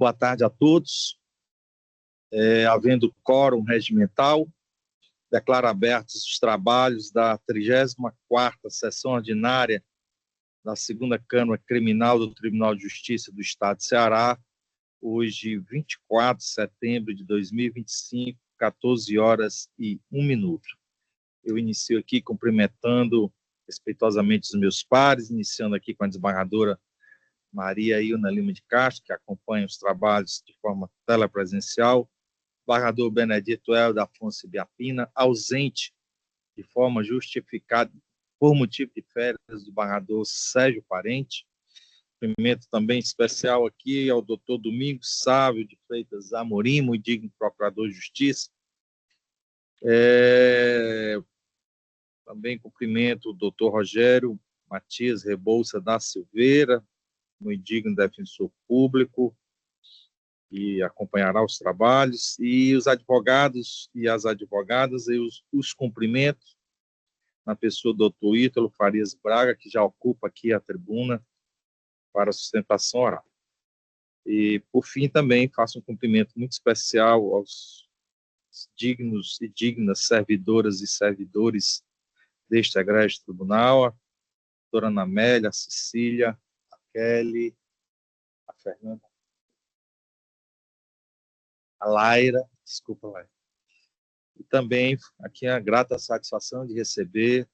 Boa tarde a todos. Havendo quórum regimental, declaro abertos os trabalhos da 34ª Sessão Ordinária da 2ª Câmara Criminal do Tribunal de Justiça do Estado de Ceará, hoje, 24 de setembro de 2025, 14h01. Eu inicio aqui cumprimentando respeitosamente os meus pares, iniciando aqui com a desembargadora Maria Ilna Lima de Castro, que acompanha os trabalhos de forma telepresencial, desembargador Benedito Helder Afonso Biapina, ausente de forma justificada por motivo de férias, do desembargador Sérgio Parente. Cumprimento também especial aqui ao doutor Domingos Sávio de Freitas Amorim, muito digno procurador de Justiça. Também cumprimento o doutor Rogério Matias Rebouça da Silveira, muito digno defensor público, e acompanhará os trabalhos, e os advogados e as advogadas, eu os cumprimento, na pessoa do doutor Ítalo Farias Braga, que já ocupa aqui a tribuna para a sustentação oral. E, por fim, também faço um cumprimento muito especial aos dignos e dignas servidoras e servidores deste egrégio tribunal, a doutora Ana Amélia, a Cecília, a Kelly, a Fernanda, a Laira, desculpa, Laira. E também aqui a grata satisfação de receber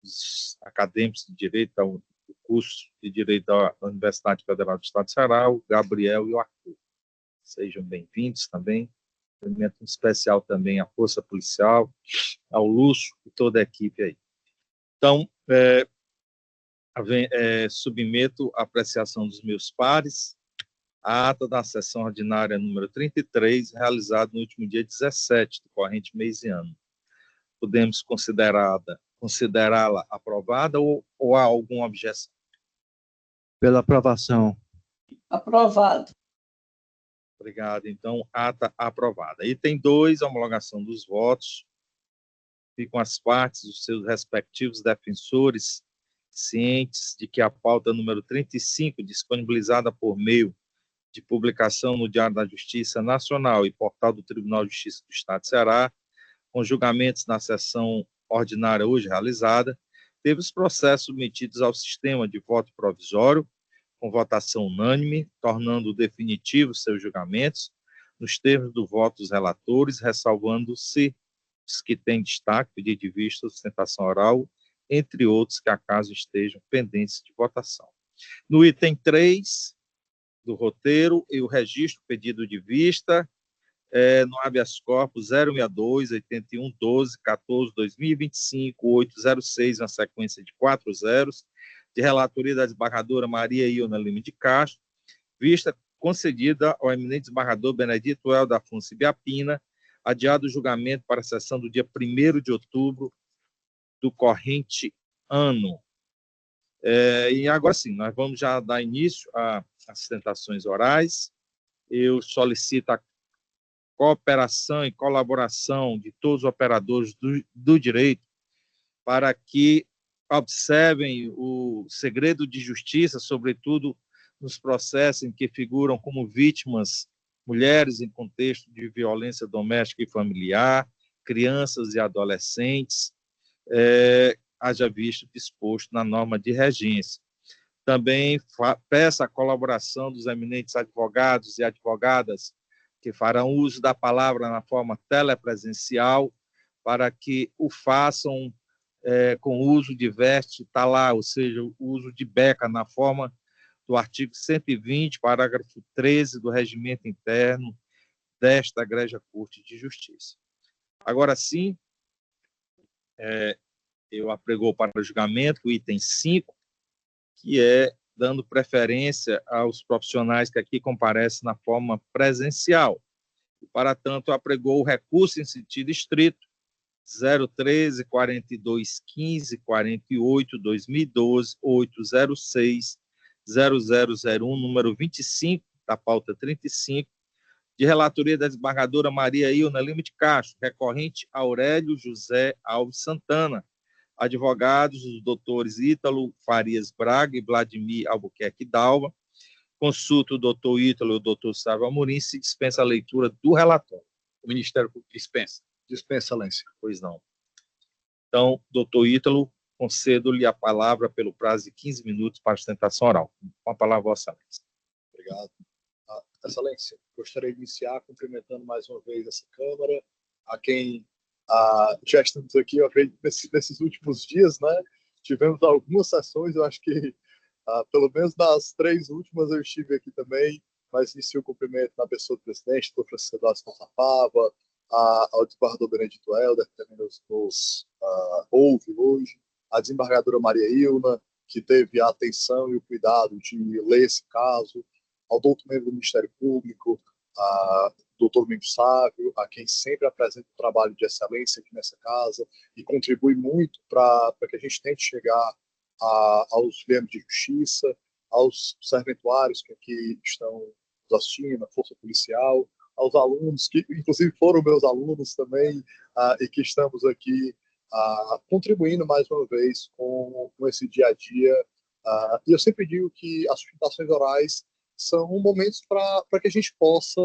os acadêmicos de Direito, do curso de Direito da Universidade Federal do Estado de Ceará, o Gabriel e o Arthur. Sejam bem-vindos também. Cumprimento especial também à Força Policial, ao Lúcio e toda a equipe aí. Então, submeto a apreciação dos meus pares a ata da sessão ordinária número 33, realizada no último dia 17 do corrente mês e ano. Podemos considerá-la aprovada ou há alguma objeção? Pela aprovação. Aprovado. Obrigado. Então, ata aprovada. Item 2, homologação dos votos. Ficam as partes dos seus respectivos defensores cientes de que a pauta número 35, disponibilizada por meio de publicação no Diário da Justiça Nacional e portal do Tribunal de Justiça do Estado de Ceará, com julgamentos na sessão ordinária hoje realizada, teve os processos submetidos ao sistema de voto provisório, com votação unânime, tornando definitivos seus julgamentos, nos termos do voto dos relatores, ressalvando-se os que têm destaque, pedido de vista, sustentação oral, entre outros que acaso estejam pendentes de votação. No item 3 do roteiro, eu registro o pedido de vista no habeas corpus 062-8112-14-2025-806, na sequência de 4 zeros, de relatoria da desembargadora Maria Ilna Lima de Castro, vista concedida ao eminente desembargador Benedito Helder Afonso Biapina, adiado o julgamento para a sessão do dia 1º de outubro do corrente ano. E agora sim, nós vamos já dar início às sustentações orais. Eu solicito a cooperação e colaboração de todos os operadores do direito para que observem o segredo de justiça, sobretudo nos processos em que figuram como vítimas mulheres em contexto de violência doméstica e familiar, crianças e adolescentes, haja visto disposto na norma de regência. Também peço a colaboração dos eminentes advogados e advogadas que farão uso da palavra na forma telepresencial, para que o façam com uso de veste talar, ou seja, o uso de beca na forma do artigo 120, parágrafo 13 do Regimento Interno desta Egrégia Corte de Justiça. Agora sim, eu aprego para o julgamento o item 5, que é dando preferência aos profissionais que aqui comparecem na forma presencial. E, para tanto, apregou o recurso em sentido estrito 013 42 15 48 2012 806 0001, número 25 da pauta 35, de relatoria da desembargadora Maria Ilna Lima de Castro, recorrente Aurélio José Alves Santana, advogados os doutores Ítalo Farias Braga e Vladimir Albuquerque Dalva, Consulta o doutor Ítalo e o doutor Sávio Amorim, se dispensa a leitura do relatório. O Ministério Público dispensa. Dispensa, excelência. Pois não. Então, doutor Ítalo, concedo-lhe a palavra pelo prazo de 15 minutos para a sustentação oral. Com a palavra, Vossa Excelência. Obrigado. Excelência, gostaria de iniciar cumprimentando mais uma vez essa Câmara, a quem já estamos aqui, eu acredito, nesses últimos dias, né? Tivemos algumas sessões, eu acho que pelo menos nas 3 últimas eu estive aqui também, mas inicio o cumprimento na pessoa do presidente, do Francisco Eduardo Contapava, ao desembargador Benedito Helder, que também nos ouve hoje, a desembargadora Maria Ilna, que teve a atenção e o cuidado de ler esse caso, ao doutor membro do Ministério Público, doutor Domingos Sávio, a quem sempre apresenta um trabalho de excelência aqui nessa casa e contribui muito para que a gente tente chegar aos membros de justiça, aos serventuários que aqui estão nos assistindo, a Força Policial, aos alunos, que inclusive foram meus alunos também, e que estamos aqui contribuindo mais uma vez com esse dia a dia. E eu sempre digo que as sustentações orais são momentos para que a gente possa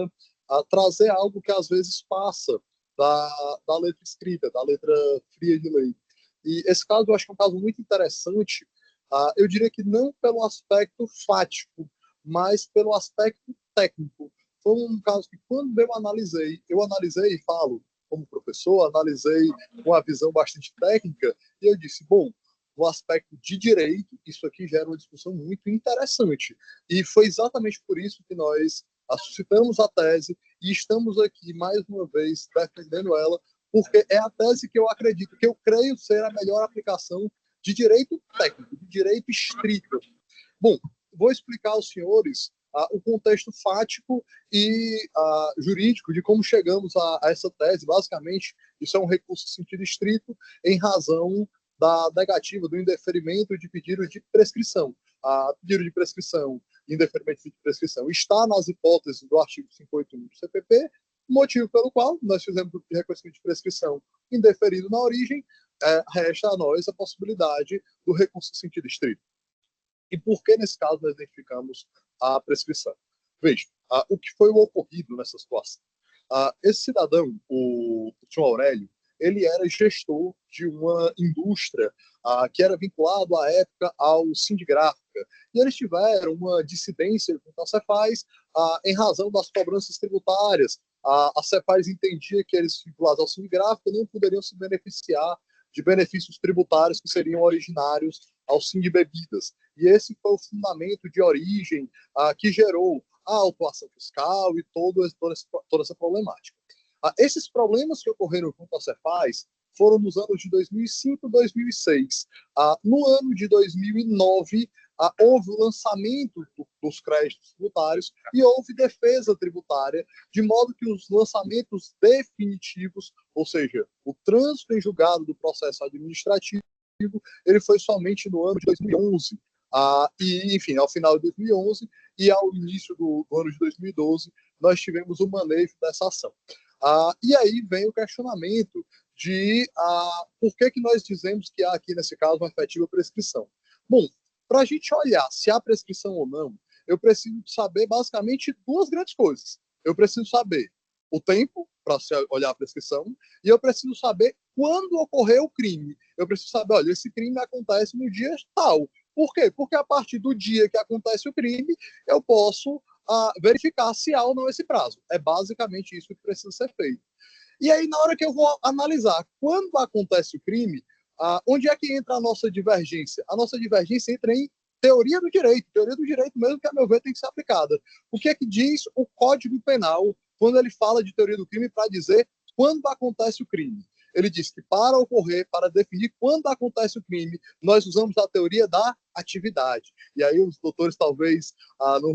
trazer algo que às vezes passa da letra escrita, da letra fria de lei. E esse caso eu acho que é um caso muito interessante, eu diria que não pelo aspecto fático, mas pelo aspecto técnico. Foi um caso que, quando eu analisei e falo como professor, analisei com uma visão bastante técnica, e eu disse, bom, no aspecto de direito, isso aqui gera uma discussão muito interessante. E foi exatamente por isso que nós suscitamos a tese e estamos aqui, mais uma vez, defendendo ela, porque é a tese que eu acredito, que eu creio ser a melhor aplicação de direito técnico, de direito estrito. Bom, vou explicar aos senhores o contexto fático e jurídico de como chegamos a essa tese. Basicamente, isso é um recurso em sentido estrito em razão da negativa, do indeferimento de pedido de prescrição. Pedido de prescrição, indeferimento de prescrição, está nas hipóteses do artigo 581 do CPP, motivo pelo qual nós fizemos o reconhecimento de prescrição indeferido na origem, resta a nós a possibilidade do recurso em sentido estrito. E por que, nesse caso, nós identificamos a prescrição? Veja, o que foi o ocorrido nessa situação? Esse cidadão, o senhor Aurélio, ele era gestor de uma indústria que era vinculado, à época, ao Sindgráfica. E eles tiveram uma dissidência junto à Cefaz em razão das cobranças tributárias. A Cefaz entendia que eles, vinculados ao Sindgráfica, não poderiam se beneficiar de benefícios tributários que seriam originários ao Sindbebidas. E esse foi o fundamento de origem que gerou a autuação fiscal e toda essa problemática. Esses problemas que ocorreram junto à Cefaz foram nos anos de 2005 e 2006. No ano de 2009, houve o lançamento dos créditos tributários e houve defesa tributária, de modo que os lançamentos definitivos, ou seja, o trânsito em julgado do processo administrativo, ele foi somente no ano de 2011. E, enfim, ao final de 2011 e ao início do ano de 2012, nós tivemos o manejo dessa ação. E aí vem o questionamento de por que nós dizemos que há aqui, nesse caso, uma efetiva prescrição. Bom, para a gente olhar se há prescrição ou não, eu preciso saber basicamente 2 grandes coisas. Eu preciso saber o tempo para se olhar a prescrição e eu preciso saber quando ocorreu o crime. Eu preciso saber, olha, esse crime acontece no dia tal. Por quê? Porque a partir do dia que acontece o crime, eu posso verificar se há ou não esse prazo. É basicamente isso que precisa ser feito. E aí, na hora que eu vou analisar quando acontece o crime, onde é que entra a nossa divergência? A nossa divergência entra em teoria do direito mesmo, que, a meu ver, tem que ser aplicada. O que é que diz o Código Penal quando ele fala de teoria do crime para dizer quando acontece o crime? Ele diz que para definir quando acontece o crime, nós usamos a teoria da atividade. E aí os doutores talvez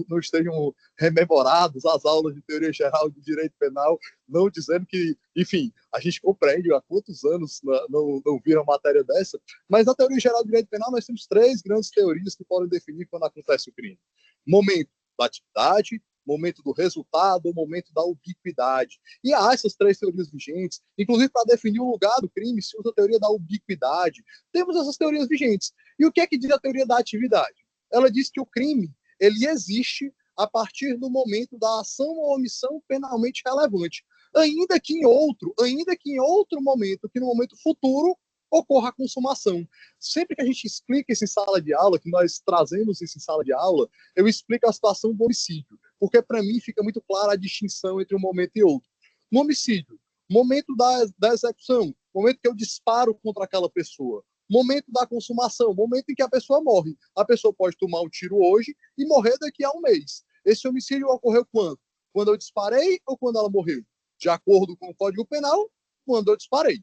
não estejam rememorados às aulas de teoria geral de direito penal, não dizendo que, enfim, a gente compreende há quantos anos não viram matéria dessa, mas na teoria geral de direito penal nós temos 3 grandes teorias que podem definir quando acontece o crime. Momento da atividade, momento do resultado, momento da ubiquidade. E há essas 3 teorias vigentes, inclusive para definir o lugar do crime, se usa a teoria da ubiquidade. Temos essas teorias vigentes. E o que é que diz a teoria da atividade? Ela diz que o crime, ele existe a partir do momento da ação ou omissão penalmente relevante, ainda que em outro momento, que no momento futuro ocorra a consumação. Sempre que a gente explica isso em sala de aula, que nós trazemos isso em sala de aula, eu explico a situação do homicídio, porque para mim fica muito clara a distinção entre um momento e outro. No homicídio, momento da execução, momento que eu disparo contra aquela pessoa, momento da consumação, momento em que a pessoa morre. A pessoa pode tomar um tiro hoje e morrer daqui a um mês. Esse homicídio ocorreu quando? Quando eu disparei ou quando ela morreu? De acordo com o Código Penal, quando eu disparei.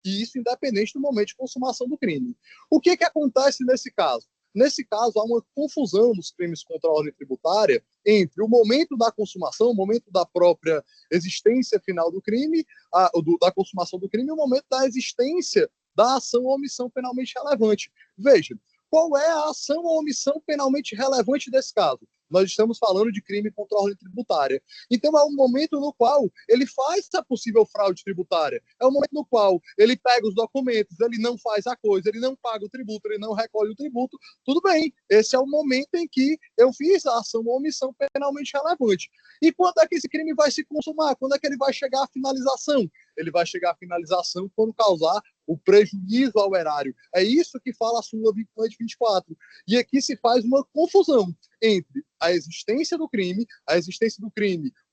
E isso independente do momento de consumação do crime. O que acontece nesse caso? Nesse caso, há uma confusão nos crimes contra a ordem tributária entre o momento da consumação, o momento da própria existência final do crime, da consumação do crime, e o momento da existência da ação ou omissão penalmente relevante. Veja, qual é a ação ou omissão penalmente relevante desse caso? Nós estamos falando de crime contra a ordem tributária. Então, é um momento no qual ele faz a possível fraude tributária. É o momento no qual ele pega os documentos, ele não faz a coisa, ele não paga o tributo, ele não recolhe o tributo. Tudo bem, esse é o momento em que eu fiz a ação ou omissão penalmente relevante. E quando é que esse crime vai se consumar? Quando é que ele vai chegar à finalização? Ele vai chegar à finalização quando causar o prejuízo ao erário. É isso que fala a súmula 24. E aqui se faz uma confusão entre a existência do crime,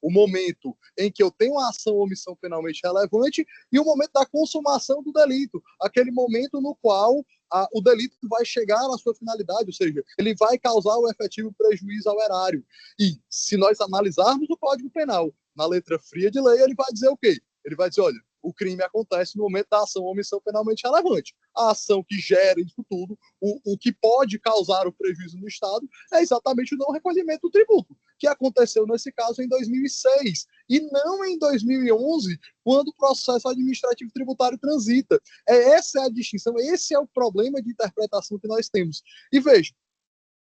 o momento em que eu tenho a ação ou omissão penalmente relevante e o momento da consumação do delito, aquele momento no qual o delito vai chegar na sua finalidade, ou seja, ele vai causar o efetivo prejuízo ao erário. E se nós analisarmos o Código Penal na letra fria de lei, ele vai dizer o quê? Ele vai dizer, olha, o crime acontece no momento da ação ou omissão penalmente relevante. A ação que gera isso tudo, o que pode causar o prejuízo no Estado, é exatamente o não recolhimento do tributo, que aconteceu nesse caso em 2006, e não em 2011, quando o processo administrativo tributário transita. Essa é a distinção, esse é o problema de interpretação que nós temos. E veja,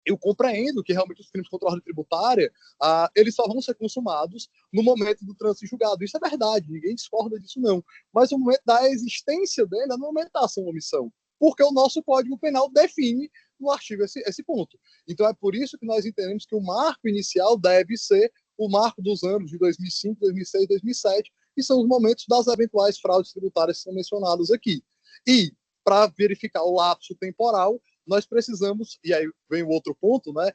eu compreendo que realmente os crimes contra a ordem tributária, eles só vão ser consumados no momento do trânsito julgado. Isso é verdade, ninguém discorda disso não. Mas o momento da existência dele é no momento da ação ou omissão, porque o nosso Código Penal define no artigo esse ponto. Então é por isso que nós entendemos que o marco inicial deve ser o marco dos anos de 2005, 2006, 2007, que são os momentos das eventuais fraudes tributárias que são mencionadas aqui. E, para verificar o lapso temporal, nós precisamos, e aí vem o outro ponto, né?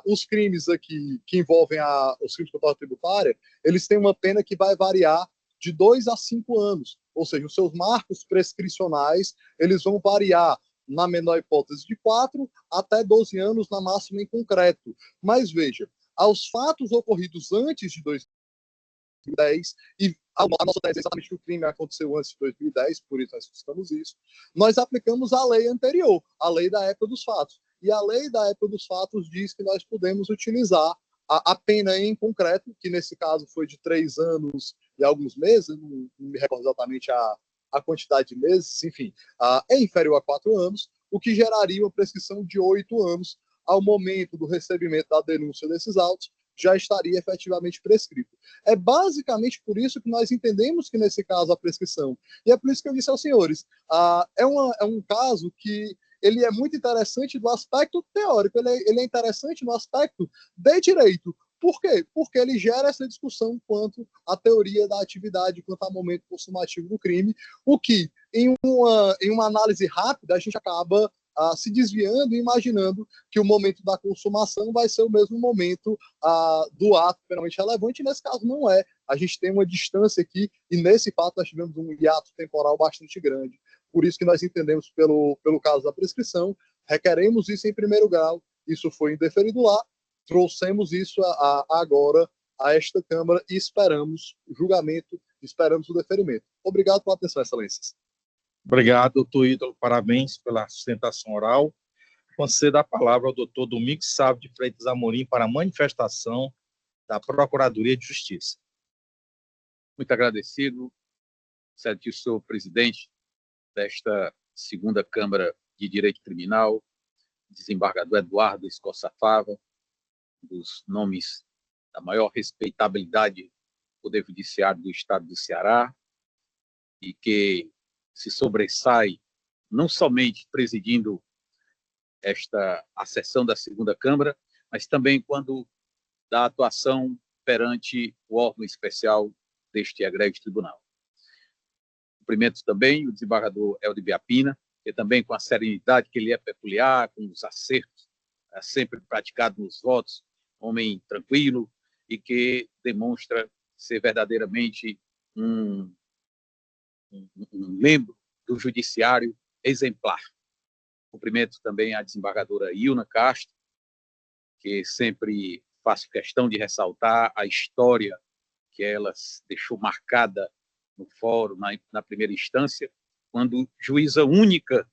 Os crimes aqui que envolvem os crimes contra a tributária, eles têm uma pena que vai variar de 2 a 5 anos. Ou seja, os seus marcos prescricionais, eles vão variar, na menor hipótese, de 4 até 12 anos, na máxima em concreto. Mas veja, aos fatos ocorridos antes de 2010, e a nossa tese é exatamente que o crime aconteceu antes de 2010, por isso nós citamos isso, nós aplicamos a lei anterior, a lei da época dos fatos. E a lei da época dos fatos diz que nós podemos utilizar a pena em concreto, que nesse caso foi de 3 anos e alguns meses, não me recordo exatamente a quantidade de meses, enfim, é inferior a 4 anos, o que geraria uma prescrição de 8 anos ao momento do recebimento da denúncia desses autos, já estaria efetivamente prescrito. É basicamente por isso que nós entendemos que, nesse caso, a prescrição. E é por isso que eu disse aos senhores, é um caso que ele é muito interessante do aspecto teórico, ele é interessante no aspecto de direito. Por quê? Porque ele gera essa discussão quanto à teoria da atividade, quanto ao momento consumativo do crime, o que, em uma análise rápida, a gente acaba se desviando e imaginando que o momento da consumação vai ser o mesmo momento do ato penalmente relevante, e nesse caso não é. A gente tem uma distância aqui, e nesse fato nós tivemos um hiato temporal bastante grande. Por isso que nós entendemos, pelo caso da prescrição, requeremos isso em primeiro grau, isso foi indeferido lá, trouxemos isso agora a esta Câmara e esperamos o julgamento, esperamos o deferimento. Obrigado pela atenção, excelências. Obrigado, doutor Ítalo, parabéns pela sustentação oral. Concedo a palavra ao doutor Domingos Sávio de Freitas Amorim para a manifestação da Procuradoria de Justiça. Muito agradecido, excelentíssimo presidente desta segunda Câmara de Direito Criminal, desembargador Eduardo Escossa Fava, dos nomes da maior respeitabilidade do Poder Judiciário do Estado do Ceará, e que se sobressai não somente presidindo a sessão da segunda Câmara, mas também quando da atuação perante o órgão especial deste egrégio tribunal. Cumprimento também o desembargador Helder Biapina, que também com a serenidade que ele é peculiar, com os acertos sempre praticados nos votos, homem tranquilo e que demonstra ser verdadeiramente um membro do judiciário exemplar. Cumprimento também a desembargadora Ilna Castro, que sempre faço questão de ressaltar a história que ela deixou marcada no fórum, na primeira instância, quando juíza única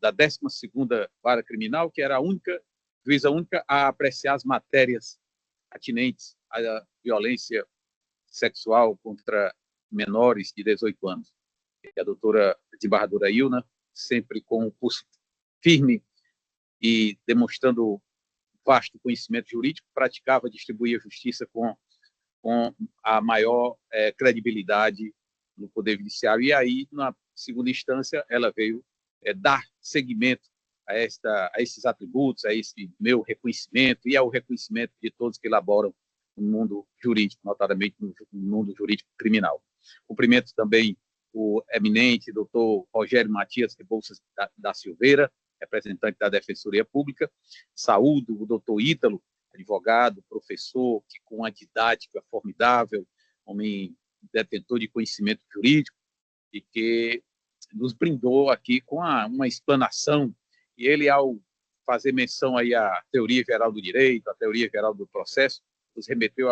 da 12ª Vara Criminal, que era a juíza única a apreciar as matérias atinentes à violência sexual contra menores de 18 anos. E a doutora desembargadora Ilna, sempre com um pulso firme e demonstrando vasto conhecimento jurídico, praticava distribuir a justiça com a maior credibilidade no Poder Judiciário. E aí, na segunda instância, ela veio dar seguimento a esses atributos, a esse meu reconhecimento e ao reconhecimento de todos que elaboram no mundo jurídico, notadamente no mundo jurídico criminal. Cumprimento também o eminente doutor Rogério Matias Rebouças da Silveira, representante da Defensoria Pública. Saúdo o doutor Ítalo, advogado, professor, que com uma didática formidável, homem detentor de conhecimento jurídico, e que nos brindou aqui com uma explanação. E ele, ao fazer menção aí à teoria geral do direito, à teoria geral do processo, nos remeteu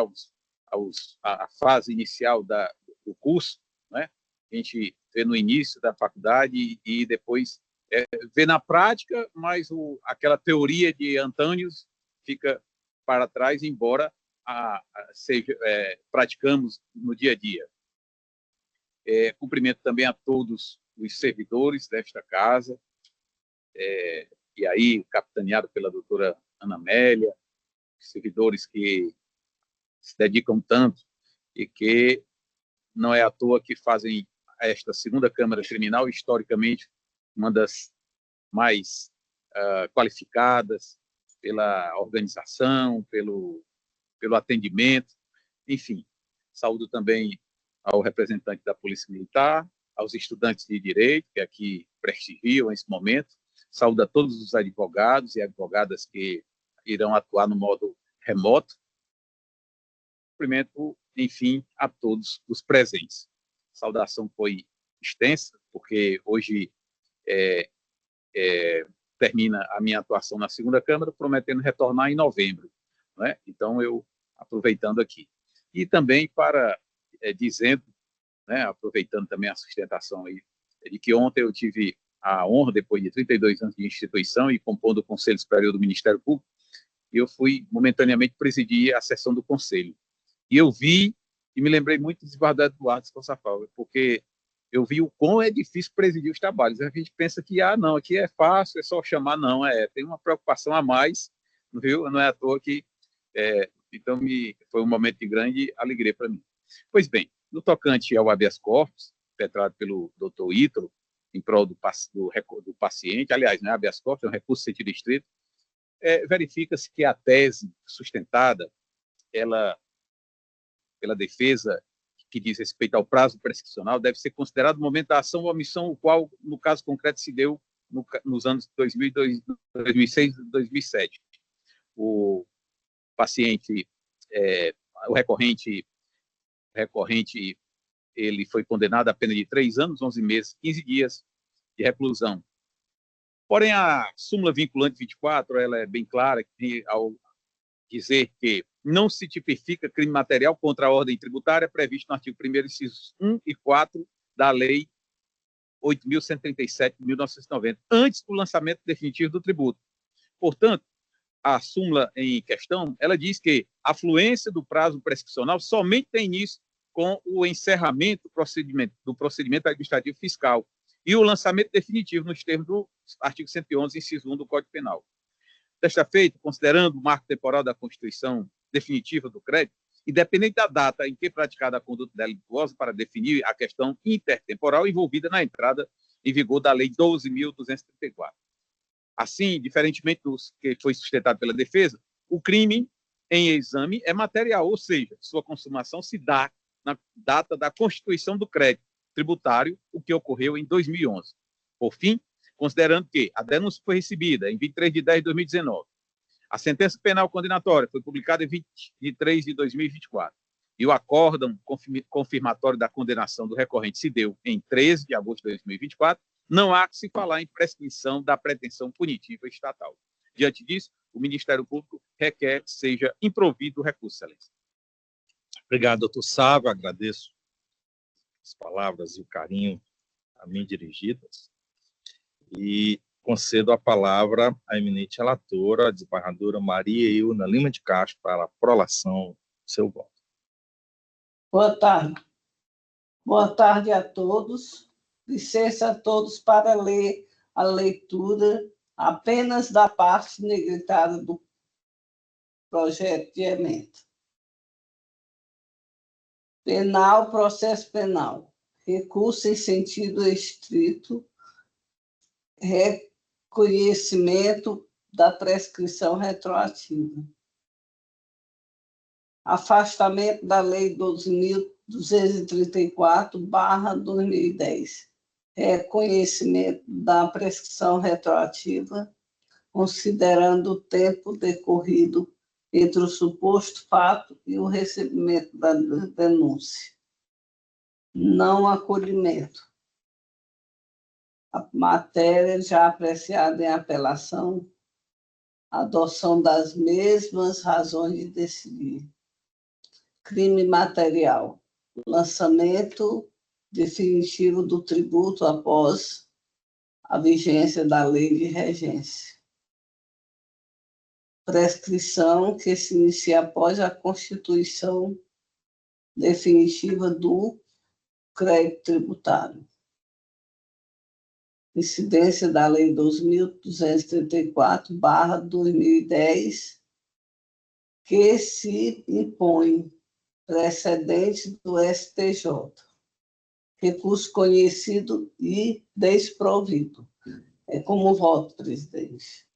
à fase inicial do curso, né? A gente vê no início da faculdade e depois vê na prática, mas aquela teoria de Antônios fica para trás, embora praticamos no dia a dia. Cumprimento também a todos os servidores desta casa, e aí capitaneado pela doutora Ana Amélia, servidores que se dedicam tanto e que não é à toa que fazem esta segunda Câmara Criminal, historicamente, uma das mais qualificadas pela organização, pelo atendimento, enfim. Saúdo também ao representante da Polícia Militar, aos estudantes de Direito, que aqui prestigiam esse momento. Saúdo a todos os advogados e advogadas que irão atuar no modo remoto. Cumprimento, enfim, a todos os presentes. A saudação foi extensa, porque hoje termina a minha atuação na segunda Câmara, prometendo retornar em novembro, né? Então, eu aproveitando aqui. E também dizendo, né, aproveitando também a sustentação aí, de que ontem eu tive a honra, depois de 32 anos de instituição e compondo o Conselho Superior do Ministério Público, eu fui momentaneamente presidir a sessão do Conselho. E eu vi, e me lembrei muito do desembargador Eduardo Scossafalve, porque eu vi o quão é difícil presidir os trabalhos. A gente pensa que, não, aqui é fácil, é só chamar, não, tem uma preocupação a mais, viu? Não é à toa que... então, foi um momento de grande alegria para mim. Pois bem, no tocante ao habeas corpus, petrado pelo doutor Ítalo, em prol do paciente, aliás, não é habeas corpus, é um recurso de sentido estrito, verifica-se que a tese sustentada, pela defesa, que diz respeito ao prazo prescricional, deve ser considerado o momento da ação ou omissão, o qual, no caso concreto, se deu nos anos 2006 e 2007. O paciente, o recorrente, ele foi condenado a pena de 3 anos, 11 meses, 15 dias de reclusão. Porém, a súmula vinculante 24, ela é bem clara ao dizer que não se tipifica crime material contra a ordem tributária previsto no artigo 1º, incisos 1 e 4 da Lei 8.137 de 1990, antes do lançamento definitivo do tributo. Portanto, a súmula em questão, ela diz que a fluência do prazo prescricional somente tem início com o encerramento do procedimento administrativo fiscal e o lançamento definitivo nos termos do artigo 111, inciso 1 do Código Penal. Desta feita, considerando o marco temporal da constituição definitiva do crédito, independente da data em que praticada a conduta delituosa para definir a questão intertemporal envolvida na entrada em vigor da Lei 12.234. Assim, diferentemente do que foi sustentado pela defesa, o crime em exame é material, ou seja, sua consumação se dá na data da constituição do crédito tributário, o que ocorreu em 2011. Por fim, considerando que a denúncia foi recebida em 23 de 10 de 2019, a sentença penal condenatória foi publicada em 23 de 2024 e o acórdão confirmatório da condenação do recorrente se deu em 13 de agosto de 2024, não há que se falar em prescrição da pretensão punitiva estatal. Diante disso, o Ministério Público requer que seja improvido o recurso, excelência. Obrigado, doutor Sávio. Agradeço as palavras e o carinho a mim dirigidas. E concedo a palavra à eminente relatora, a desembargadora Maria Ilna Lima de Castro, para a prolação do seu voto. Boa tarde. Boa tarde a todos. Licença a todos para ler a leitura apenas da parte negritada do projeto de emenda. Penal, processo penal. Recurso em sentido estrito, reconhecimento da prescrição retroativa. Afastamento da Lei 12.234/2010. Reconhecimento da prescrição retroativa, considerando o tempo decorrido entre o suposto fato e o recebimento da denúncia. Não acolhimento. A matéria já apreciada em apelação, adoção das mesmas razões de decidir. Crime material. Lançamento definitivo do tributo após a vigência da lei de regência. Prescrição que se inicia após a constituição definitiva do crédito tributário. Incidência da Lei 12.234/2010, que se impõe precedente do STJ. Recurso conhecido e desprovido. É como voto, presidente.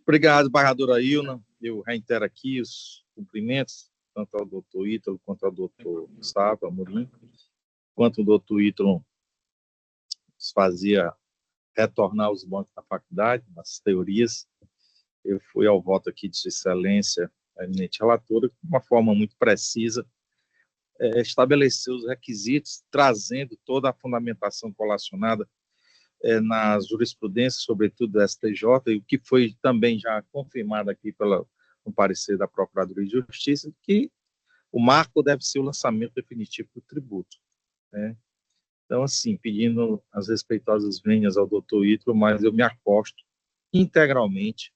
Obrigado, embargadora Ilna. Eu reitero aqui os cumprimentos, tanto ao doutor Ítalo quanto ao doutor Gustavo Amorim, quanto o doutor Ítalo nos fazia retornar os bancos da faculdade, nas teorias. Eu fui ao voto aqui de Sua Excelência, a eminente relatora, de uma forma muito precisa, estabeleceu os requisitos, trazendo toda a fundamentação colacionada na jurisprudência, sobretudo do STJ, e o que foi também já confirmado aqui no parecer da Procuradoria de Justiça, que o marco deve ser o lançamento definitivo do tributo, né? Então, assim, pedindo as respeitosas vênias ao doutor Ítalo, mas eu me aposto integralmente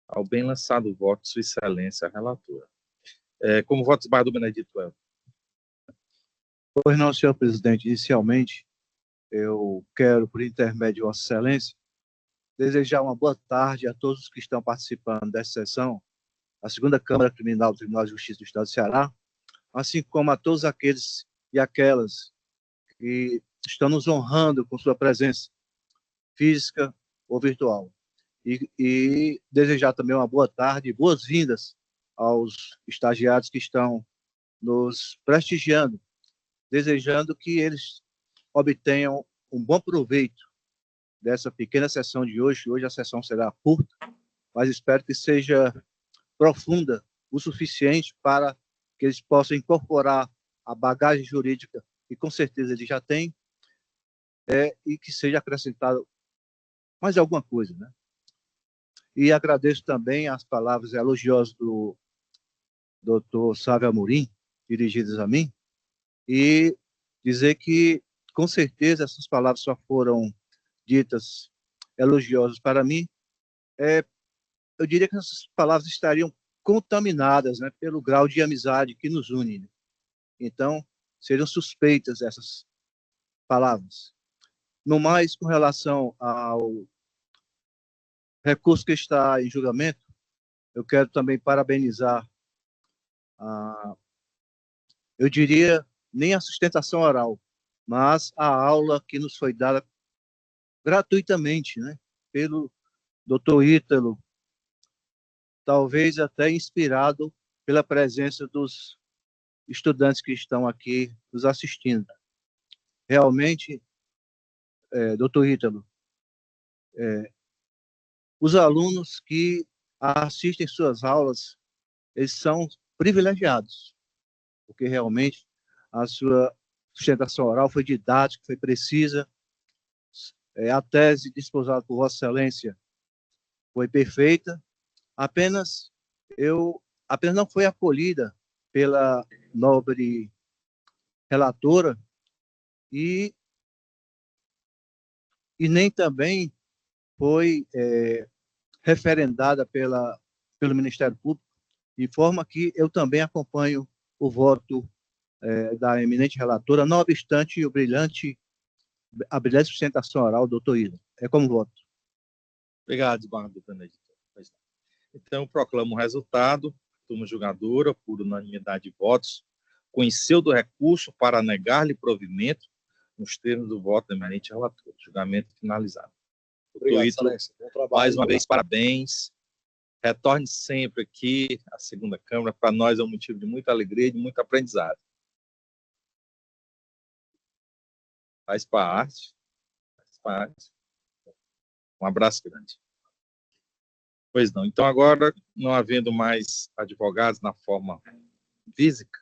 ao bem lançado voto de Sua Excelência, a relatora. Como voto, desembargador Benedito Elton. Pois não, senhor presidente. Inicialmente, eu quero, por intermédio de Vossa Excelência, desejar uma boa tarde a todos os que estão participando dessa sessão, a segunda Câmara Criminal do Tribunal de Justiça do Estado do Ceará, assim como a todos aqueles e aquelas que estão nos honrando com sua presença física ou virtual. E desejar também uma boa tarde e boas-vindas aos estagiários que estão nos prestigiando, desejando que eles obtenham um bom proveito dessa pequena sessão de hoje. Hoje a sessão será curta, mas espero que seja profunda o suficiente para que eles possam incorporar a bagagem jurídica que com certeza eles já têm, e que seja acrescentado mais alguma coisa, né? E agradeço também as palavras elogiosas do Dr. Sávio Amorim, dirigidas a mim, e dizer que, com certeza, essas palavras só foram ditas elogiosas para mim. Eu diria que essas palavras estariam contaminadas, né, pelo grau de amizade que nos une, né? Então, seriam suspeitas essas palavras. No mais, com relação ao recurso que está em julgamento, eu quero também parabenizar eu diria, nem a sustentação oral, mas a aula que nos foi dada gratuitamente, né, pelo doutor Ítalo, talvez até inspirado pela presença dos estudantes que estão aqui nos assistindo. Realmente, doutor Ítalo, os alunos que assistem suas aulas, eles são privilegiados, porque realmente a sua sustentação oral foi didática, foi precisa, a tese disposada por Vossa Excelência foi perfeita, apenas não foi acolhida pela nobre relatora e nem também foi referendada pelo Ministério Público, de forma que eu também acompanho o voto da eminente relatora, não obstante a brilhante sustentação oral, doutor Ida. É como voto. Obrigado, desembargador Benedito. Então, eu proclamo o resultado. A turma julgadora, por unanimidade de votos, conheceu do recurso para negar-lhe provimento nos termos do voto da eminente relatora. Julgamento finalizado. Obrigado, Ítalo, Excelência. Bom trabalho. mais uma vez, parabéns. Retorne sempre aqui à segunda Câmara. Para nós é um motivo de muita alegria e de muito aprendizado. Faz parte. Um abraço grande. Pois não. Então, agora, não havendo mais advogados na forma física,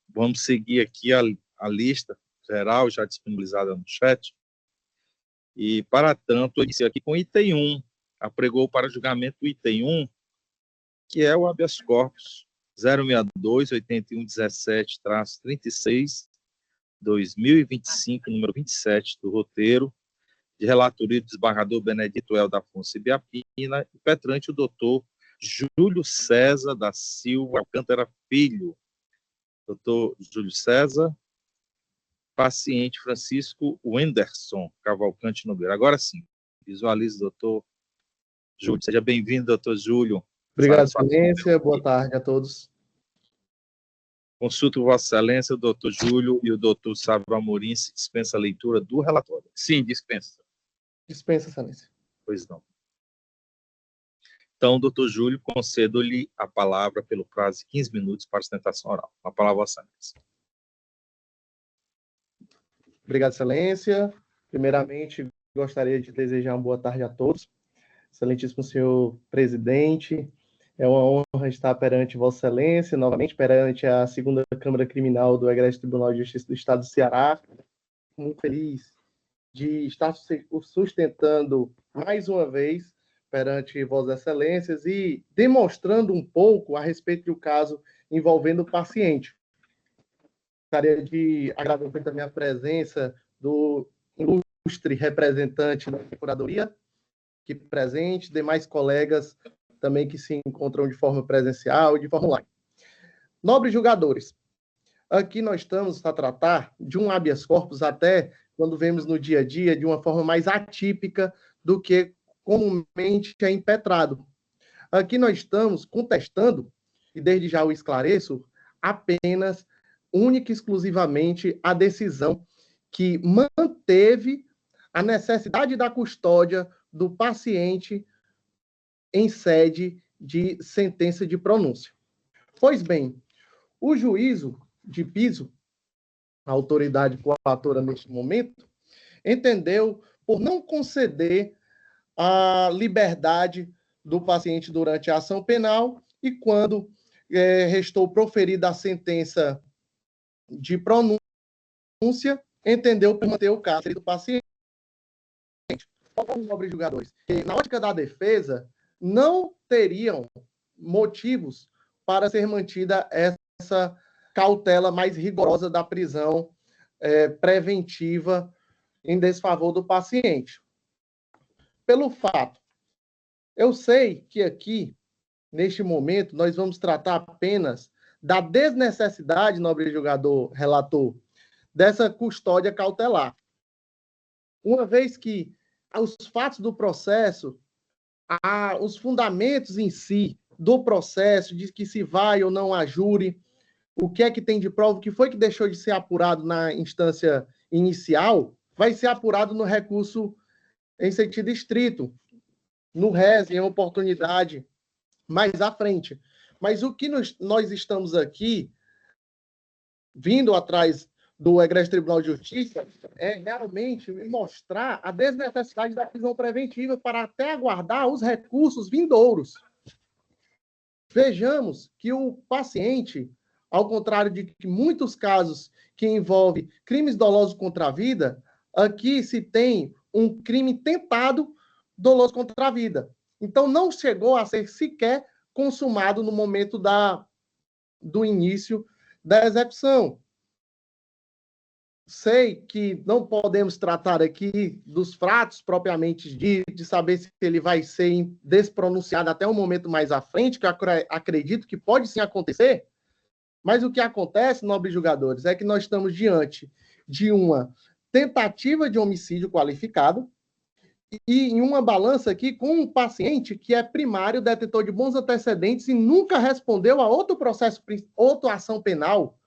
vamos seguir aqui a lista geral, já disponibilizada no chat. E, para tanto, eu inicio aqui com o item 1. Apregou para julgamento o item 1, que é o habeas corpus 062-8117-36, 2025, número 27 do roteiro, de relatoria do desembargador Benedito L. da Afonso Ibiapina, e petrante o doutor Júlio César da Silva Alcântara Filho. Doutor Júlio César, paciente Francisco Wenderson Cavalcante Nogueira. Agora sim, visualize, doutor Júlio. Seja bem-vindo, doutor Júlio. Obrigado, Excelência. Boa tarde a todos. Consulto Vossa Excelência, o doutor Júlio e o doutor Sávio Amorim, se dispensa a leitura do relatório. Sim, dispensa. Dispensa, Excelência. Pois não. Então, doutor Júlio, concedo-lhe a palavra pelo prazo de 15 minutos para a sustentação oral. A palavra Vossa Excelência. Obrigado, Excelência. Primeiramente, gostaria de desejar uma boa tarde a todos. Excelentíssimo senhor presidente, é uma honra estar perante Vossa Excelência, novamente perante a segunda Câmara Criminal do Egresso Tribunal de Justiça do Estado do Ceará. Muito feliz de estar sustentando mais uma vez perante Vossas Excelências e demonstrando um pouco a respeito do caso envolvendo o paciente. Gostaria de agradecer também a presença do ilustre representante da Procuradoria, aqui presente, demais colegas também que se encontram de forma presencial e de forma online. Nobres julgadores, aqui nós estamos a tratar de um habeas corpus até quando vemos no dia a dia de uma forma mais atípica do que comumente é impetrado. Aqui nós estamos contestando, e desde já o esclareço, apenas, única e exclusivamente, a decisão que manteve a necessidade da custódia do paciente em sede de sentença de pronúncia. Pois bem, o juízo de piso, a autoridade coatora neste momento, entendeu por não conceder a liberdade do paciente durante a ação penal e quando restou proferida a sentença de pronúncia, entendeu por manter o cárcere do paciente. Nobres julgadores, que na ótica da defesa não teriam motivos para ser mantida essa cautela mais rigorosa da prisão preventiva em desfavor do paciente. Pelo fato, eu sei que aqui, neste momento, nós vamos tratar apenas da desnecessidade, nobre julgador relator, dessa custódia cautelar. Uma vez que os fatos do processo, os fundamentos em si do processo, de que se vai ou não a júri, o que é que tem de prova, o que foi que deixou de ser apurado na instância inicial, vai ser apurado no recurso em sentido estrito, no RES, em oportunidade mais à frente. Mas o que nós estamos aqui, vindo atrás do Egresso Tribunal de Justiça, é realmente mostrar a desnecessidade da prisão preventiva para até aguardar os recursos vindouros. Vejamos que o paciente, ao contrário de muitos casos que envolvem crimes dolosos contra a vida, aqui se tem um crime tentado doloso contra a vida. Então, não chegou a ser sequer consumado no momento do início da execução. Sei que não podemos tratar aqui dos fatos propriamente de saber se ele vai ser despronunciado até um momento mais à frente, que eu acredito que pode sim acontecer, mas o que acontece, nobres julgadores, é que nós estamos diante de uma tentativa de homicídio qualificado e em uma balança aqui com um paciente que é primário, detentor de bons antecedentes e nunca respondeu a outro processo, outra ação penal,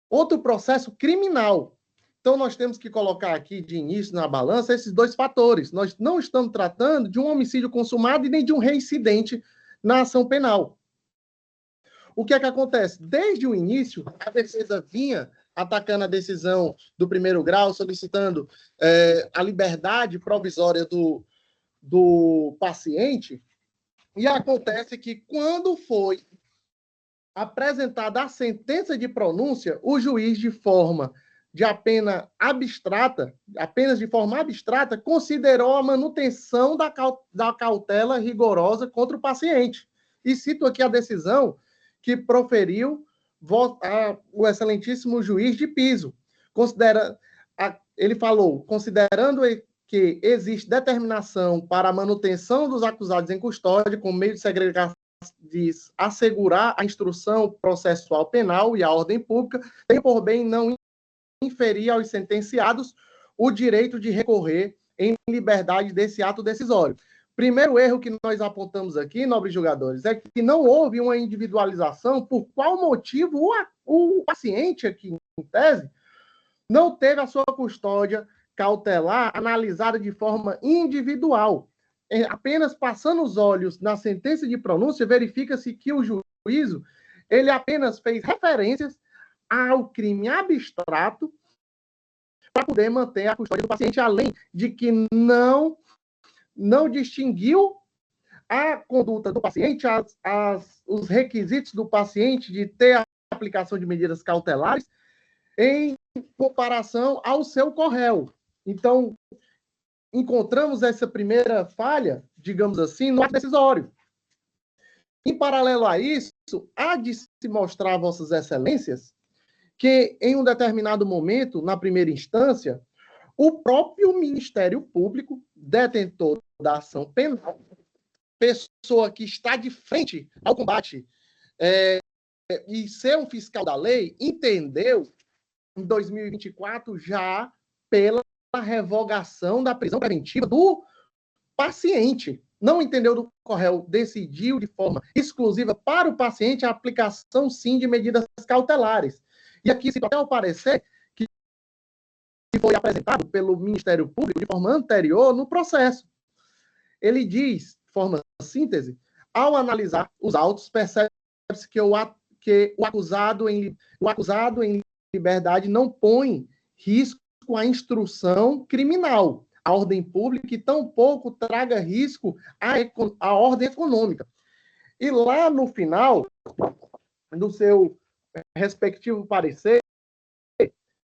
outro processo criminal. Então, nós temos que colocar aqui de início na balança esses dois fatores. Nós não estamos tratando de um homicídio consumado e nem de um reincidente na ação penal. O que é que acontece? Desde o início, a defesa vinha atacando a decisão do primeiro grau, solicitando a liberdade provisória do paciente, e acontece que quando foi apresentada a sentença de pronúncia, o juiz, apenas de forma abstrata, considerou a manutenção da cautela rigorosa contra o paciente. E cito aqui a decisão que proferiu o excelentíssimo juiz de piso. Ele falou, considerando que existe determinação para a manutenção dos acusados em custódia com meio de segregação, diz assegurar a instrução processual penal e a ordem pública, tem por bem não inferir aos sentenciados o direito de recorrer em liberdade desse ato decisório. Primeiro erro que nós apontamos aqui, nobres julgadores, é que não houve uma individualização por qual motivo o paciente aqui, em tese, não teve a sua custódia cautelar analisada de forma individual. Apenas passando os olhos na sentença de pronúncia, verifica-se que o juízo ele apenas fez referências ao crime abstrato para poder manter a custódia do paciente, além de que não distinguiu a conduta do paciente, os requisitos do paciente de ter a aplicação de medidas cautelares em comparação ao seu corréu. Então, encontramos essa primeira falha, digamos assim, no ato decisório. Em paralelo a isso, há de se mostrar a vossas excelências que, em um determinado momento, na primeira instância, o próprio Ministério Público, detentor da ação penal, pessoa que está de frente ao combate e ser um fiscal da lei, entendeu, em 2024, já pela revogação da prisão preventiva do paciente. Não entendeu do corréu, decidiu de forma exclusiva para o paciente a aplicação, sim, de medidas cautelares. E aqui se até o parecer que foi apresentado pelo Ministério Público de forma anterior no processo. Ele diz, de forma síntese, ao analisar os autos, percebe-se que o acusado em liberdade não põe risco à instrução criminal, à ordem pública, e tampouco traga risco à ordem econômica. E lá no final, no seu respectivo parecer,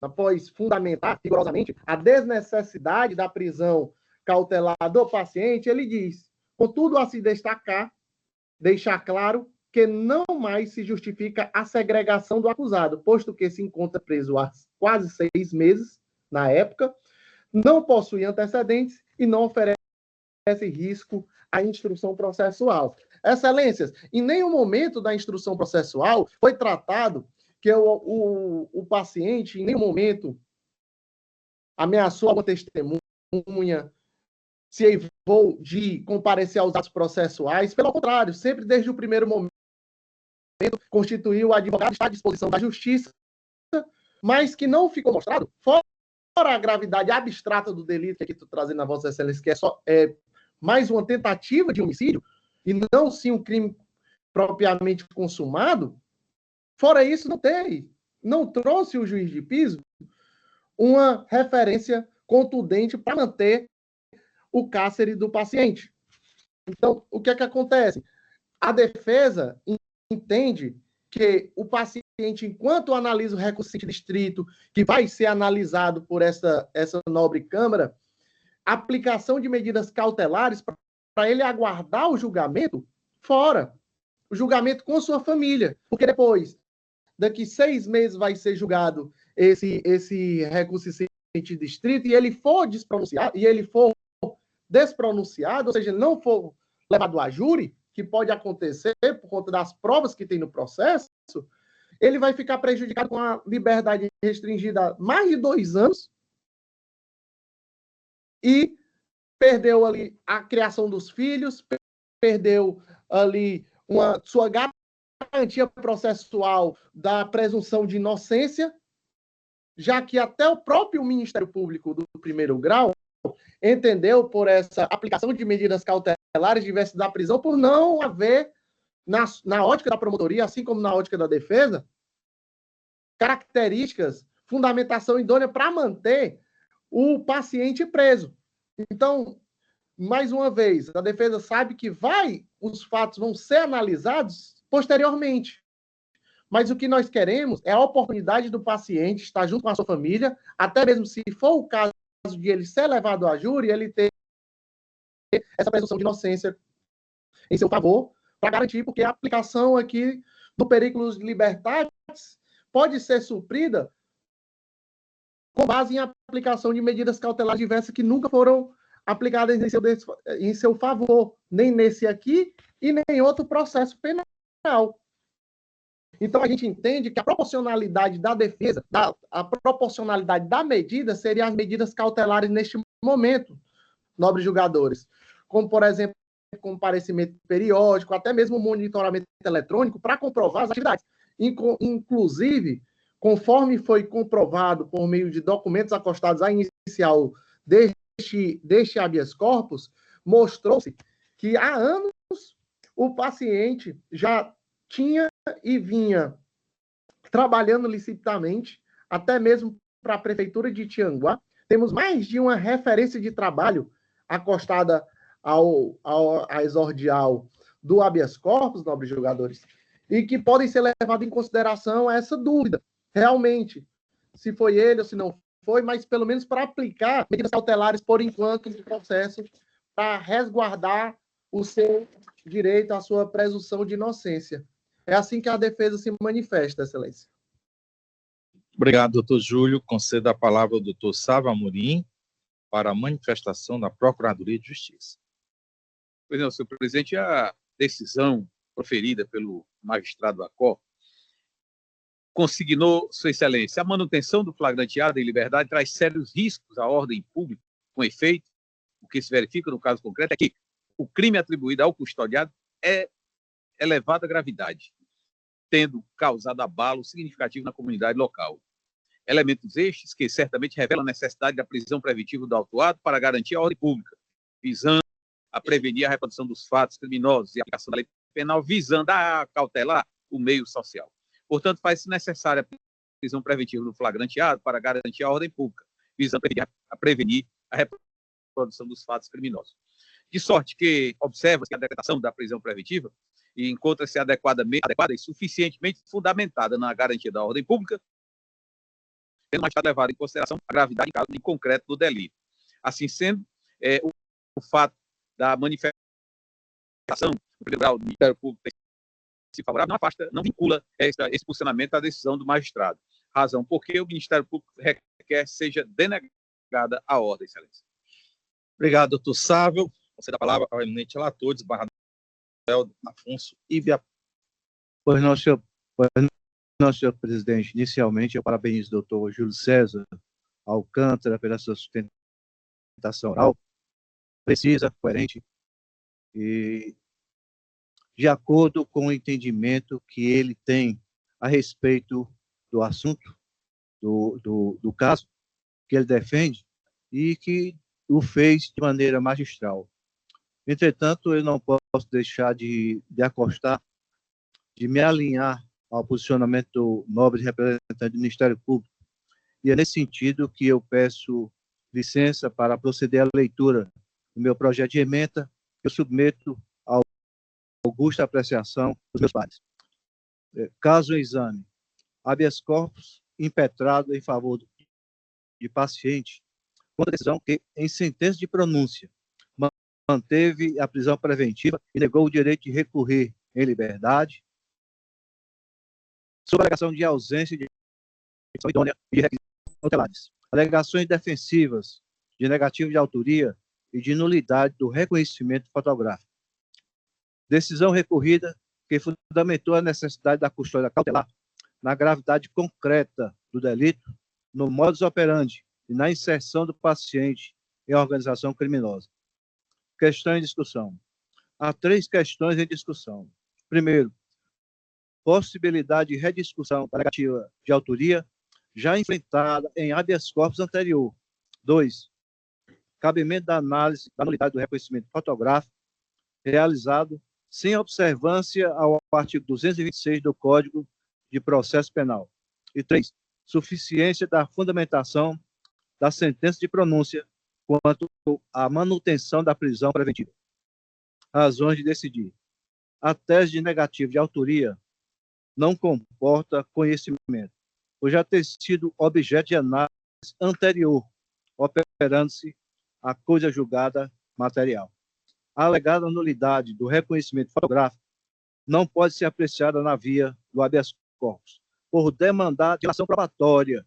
após fundamentar rigorosamente a desnecessidade da prisão cautelar do paciente, ele diz, contudo, a se deixar claro que não mais se justifica a segregação do acusado, posto que se encontra preso há quase 6 meses, na época, não possui antecedentes e não oferece risco à instrução processual. Excelências, em nenhum momento da instrução processual foi tratado que o paciente, em nenhum momento, ameaçou uma testemunha, se eivou de comparecer aos atos processuais. Pelo contrário, sempre desde o primeiro momento, constituiu o advogado, está à disposição da justiça, mas que não ficou mostrado, fora a gravidade abstrata do delito que aqui estou trazendo na Vossa Excelência, que é mais uma tentativa de homicídio, e não sim um crime propriamente consumado, fora isso, não trouxe o juiz de piso uma referência contundente para manter o cárcere do paciente. Então, o que é que acontece? A defesa entende que o paciente, enquanto analisa o recurso distrito, que vai ser analisado por essa nobre Câmara, a aplicação de medidas cautelares para ele aguardar o julgamento fora, o julgamento com sua família, porque depois, daqui 6 meses vai ser julgado esse recurso distrito e ele for despronunciado, ou seja, não for levado a júri, que pode acontecer por conta das provas que tem no processo, ele vai ficar prejudicado com a liberdade restringida há mais de 2 anos e perdeu ali a criação dos filhos, perdeu ali sua garantia processual da presunção de inocência, já que até o próprio Ministério Público do primeiro grau entendeu por essa aplicação de medidas cautelares diversas da prisão por não haver, na ótica da promotoria, assim como na ótica da defesa, características, fundamentação idônea para manter o paciente preso. Então, mais uma vez, a defesa sabe que os fatos vão ser analisados posteriormente. Mas o que nós queremos é a oportunidade do paciente estar junto com a sua família, até mesmo se for o caso de ele ser levado a júri, ele ter essa presunção de inocência em seu favor, para garantir, porque a aplicação aqui do periculus libertatis pode ser suprida com base em aplicação de medidas cautelares diversas que nunca foram aplicadas em seu favor, nem nesse aqui e nem em outro processo penal. Então, a gente entende que a proporcionalidade da defesa, a proporcionalidade da medida seriam as medidas cautelares neste momento, nobres julgadores. Como, por exemplo, comparecimento periódico, até mesmo monitoramento eletrônico para comprovar as atividades. Inclusive, conforme foi comprovado por meio de documentos acostados à inicial deste habeas corpus, mostrou-se que há anos o paciente já tinha e vinha trabalhando licitamente, até mesmo para a Prefeitura de Tianguá. Temos mais de uma referência de trabalho acostada à exordial do habeas corpus, nobres julgadores, e que podem ser levados em consideração essa dúvida, realmente, se foi ele ou se não foi, mas pelo menos para aplicar medidas cautelares por enquanto no processo, para resguardar o seu direito à sua presunção de inocência. É assim que a defesa se manifesta, Excelência. Obrigado, doutor Júlio. Concedo a palavra ao doutor Sávio Amorim para a manifestação da Procuradoria de Justiça. Pois não, senhor presidente, a decisão proferida pelo magistrado Acó consignou, sua excelência, a manutenção do flagranteado em liberdade traz sérios riscos à ordem pública. Com efeito, o que se verifica no caso concreto é que o crime atribuído ao custodiado é elevada gravidade, tendo causado abalo significativo na comunidade local. Elementos estes que certamente revelam a necessidade da prisão preventiva do autuado para garantir a ordem pública, visando a prevenir a reprodução dos fatos criminosos e a aplicação da lei penal, visando a cautelar o meio social. Portanto, faz-se necessária a prisão preventiva do flagranteado para garantir a ordem pública, visando a prevenir a reprodução dos fatos criminosos. De sorte que observa-se que a decretação da prisão preventiva e encontra-se adequada e suficientemente fundamentada na garantia da ordem pública, tendo mais tarde levado em consideração a gravidade em caso de concreto do delito. Assim sendo, o fato da manifestação do primeiro grau do Ministério Público se favorável não afasta, não vincula esse posicionamento à decisão do magistrado. Razão porque o Ministério Público requer seja denegada a ordem, excelência. Obrigado, doutor Sávio. Você dá a palavra ao eminente relator, desembargador Afonso Ibiapina. Pois não, senhor presidente. Inicialmente, eu parabenizo o doutor Júlio César Alcântara pela sua sustentação oral, precisa, coerente e de acordo com o entendimento que ele tem a respeito do assunto, do caso que ele defende e que o fez de maneira magistral. Entretanto, eu não posso deixar de acostar de me alinhar ao posicionamento do nobre representante do Ministério Público, e é nesse sentido que eu peço licença para proceder à leitura do meu projeto de ementa, que eu submeto à augusta apreciação dos meus pares. Caso o exame habeas corpus impetrado em favor de paciente, contra a decisão que, em sentença de pronúncia, manteve a prisão preventiva e negou o direito de recorrer em liberdade, sob alegação de ausência de idônea e de requisitos cautelares. Alegações defensivas de negativo de autoria e de nulidade do reconhecimento fotográfico. Decisão recorrida que fundamentou a necessidade da custódia cautelar na gravidade concreta do delito, no modus operandi e na inserção do paciente em organização criminosa. Questão em discussão. Há 3 questões em discussão. Primeiro, possibilidade de rediscussão da negativa de autoria já enfrentada em habeas corpus anterior. 2, cabimento da análise da nulidade do reconhecimento fotográfico realizado sem observância ao artigo 226 do Código de Processo Penal. E 3, suficiência da fundamentação da sentença de pronúncia quanto à manutenção da prisão preventiva. Razões de decidir. A tese de negativo de autoria não comporta conhecimento, por já ter sido objeto de análise anterior, operando-se a coisa julgada material. A alegada nulidade do reconhecimento fotográfico não pode ser apreciada na via do habeas corpus, por demandar dilação probatória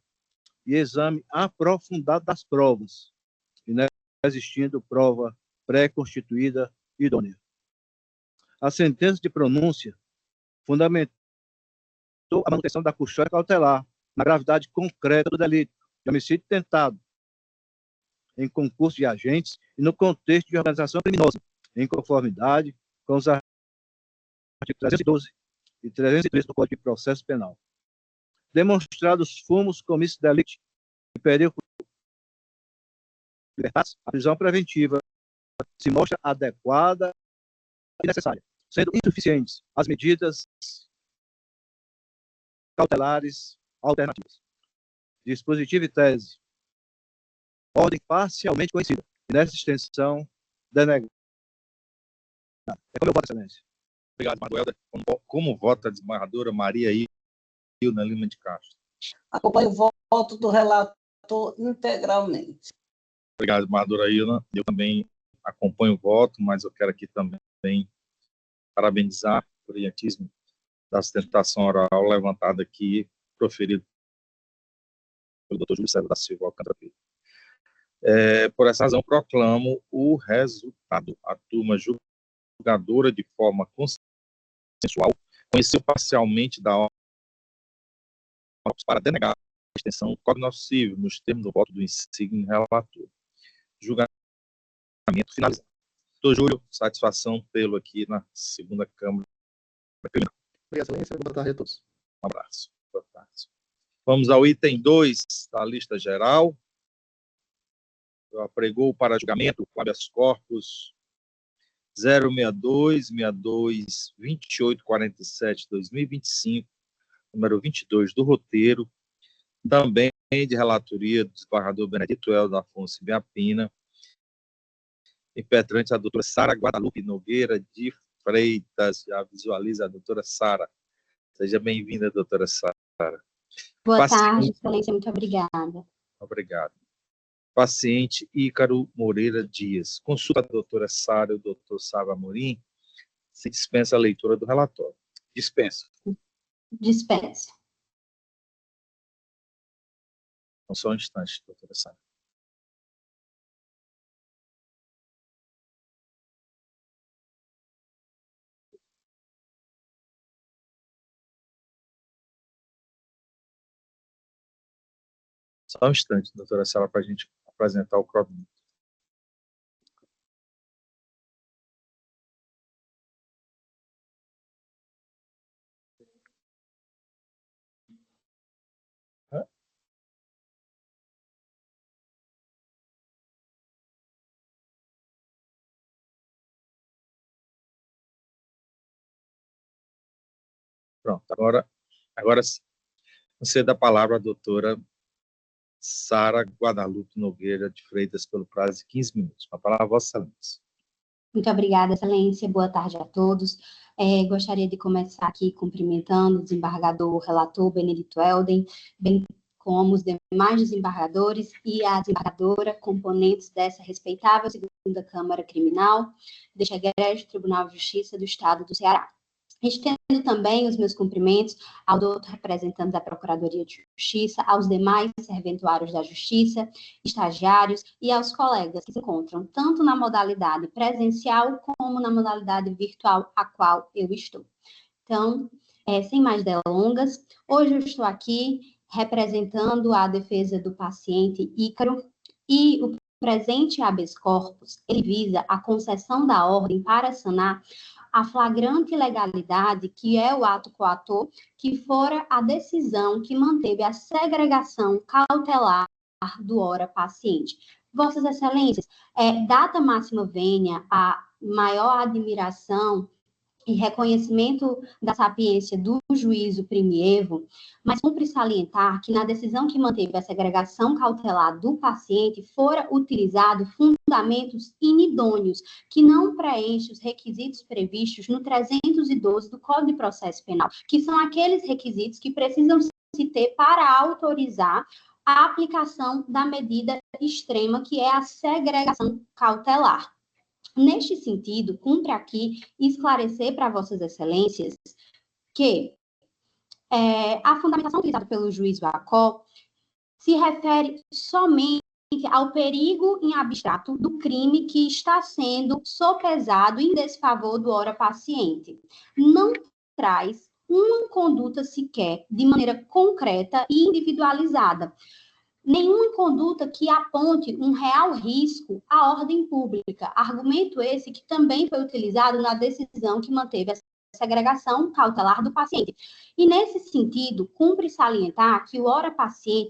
e exame aprofundado das provas, e não existindo prova pré-constituída idônea. A sentença de pronúncia fundamentou a manutenção da custódia cautelar na gravidade concreta do delito de homicídio tentado, em concurso de agentes e no contexto de organização criminosa, em conformidade com os artigos 312 e 313 do Código de Processo Penal. Demonstrados fumos comissos delicti e período libertados, a prisão preventiva se mostra adequada e necessária, sendo insuficientes as medidas cautelares alternativas. Dispositivo e tese. Ordem parcialmente conhecida e nessa extensão denegada. É como eu voto, excelência. Obrigado, Manuel. Como vota a desembargadora Maria Ilna Lima de Castro? Acompanho o voto do relator integralmente. Obrigado, desembargadora Ilna. Eu também acompanho o voto, mas eu quero aqui também parabenizar o brilhantismo da sustentação oral levantada aqui, proferido pelo Dr. Júlio César da Silva Alcântara Filho. Por essa razão, proclamo o resultado. A turma julgadora, de forma consensual, conheceu parcialmente da ordem para denegar a extensão cognoscível nos termos do voto do insigne relator. Julgamento finalizado. Doutor Júlio, satisfação tê-lo aqui na segunda Câmara Criminal. Excelência, boa tarde a todos. Um abraço. Boa tarde. Vamos ao item 2 da lista geral. Eu apregou para julgamento o habeas corpus 062, 62, 28, 47, 2025, número 22 do roteiro, também de relatoria do desembargador Benedito Helder Afonso Biapina, impetrante a doutora Sara Guadalupe Nogueira de Freitas. Já visualiza a doutora Sara. Seja bem-vinda, doutora Sara. Boa tarde, excelência, muito obrigada. Obrigado. Paciente Ícaro Moreira Dias. Consulta a doutora Sara e o doutor Sávio Amorim. Se dispensa a leitura do relatório. Dispensa. Dispensa. Então, só um instante, doutora Sara. Só um instante, doutora Sara, para a gente apresentar o cronômetro. Pronto, agora sim. Você dá a palavra à doutora Sara Guadalupe Nogueira de Freitas pelo prazo de 15 minutos. A palavra a Vossa Excelência. Muito obrigada, Excelência. Boa tarde a todos. Gostaria de começar aqui cumprimentando o desembargador relator Benedito Helder, bem como os demais desembargadores e a desembargadora, componentes dessa respeitável segunda Câmara Criminal, deste egrégio Tribunal de Justiça do Estado do Ceará. Estendo também os meus cumprimentos ao doutor representante da Procuradoria de Justiça, aos demais serventuários da Justiça, estagiários e aos colegas que se encontram tanto na modalidade presencial como na modalidade virtual a qual eu estou. Então, sem mais delongas, hoje eu estou aqui representando a defesa do paciente Ícaro e o presente habeas corpus, ele visa a concessão da ordem para sanar a flagrante ilegalidade, que é o ato coator, que fora a decisão que manteve a segregação cautelar do ora paciente. Vossas Excelências, data máxima vênia, a maior admiração e reconhecimento da sapiência do juízo primievo, mas cumpre salientar que na decisão que manteve a segregação cautelar do paciente fora utilizado fundamentos inidôneos que não preenchem os requisitos previstos no 312 do Código de Processo Penal, que são aqueles requisitos que precisam se ter para autorizar a aplicação da medida extrema, que é a segregação cautelar. Neste sentido, cumpre aqui esclarecer para Vossas Excelências que a fundamentação utilizada pelo juiz Vacó se refere somente ao perigo em abstrato do crime que está sendo sopesado em desfavor do ora paciente. Não traz uma conduta sequer de maneira concreta e individualizada. Nenhuma conduta que aponte um real risco à ordem pública. Argumento esse que também foi utilizado na decisão que manteve a segregação cautelar do paciente. E, nesse sentido, cumpre salientar que o ora paciente,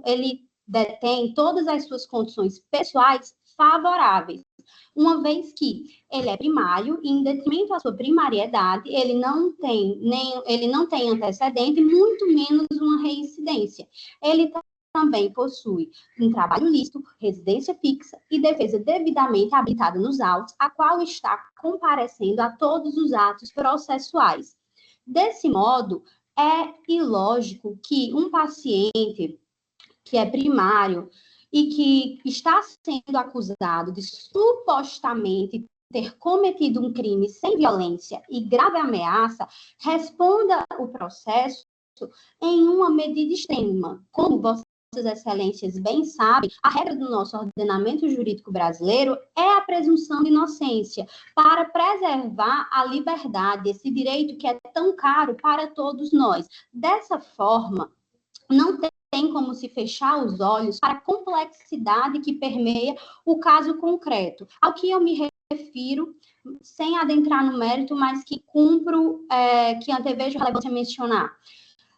ele detém todas as suas condições pessoais favoráveis, uma vez que ele é primário e, em detrimento à sua primariedade, ele não tem antecedente, muito menos uma reincidência. Ele também possui um trabalho lícito, residência fixa e defesa devidamente habilitada nos autos, a qual está comparecendo a todos os atos processuais. Desse modo, é ilógico que um paciente que é primário e que está sendo acusado de supostamente ter cometido um crime sem violência e grave ameaça, responda o processo em uma medida extrema, como Vossas Excelências bem sabem, a regra do nosso ordenamento jurídico brasileiro é a presunção de inocência, para preservar a liberdade, esse direito que é tão caro para todos nós. Dessa forma, não tem como se fechar os olhos para a complexidade que permeia o caso concreto, ao que eu me refiro, sem adentrar no mérito, mas que que antevejo relevância mencionar.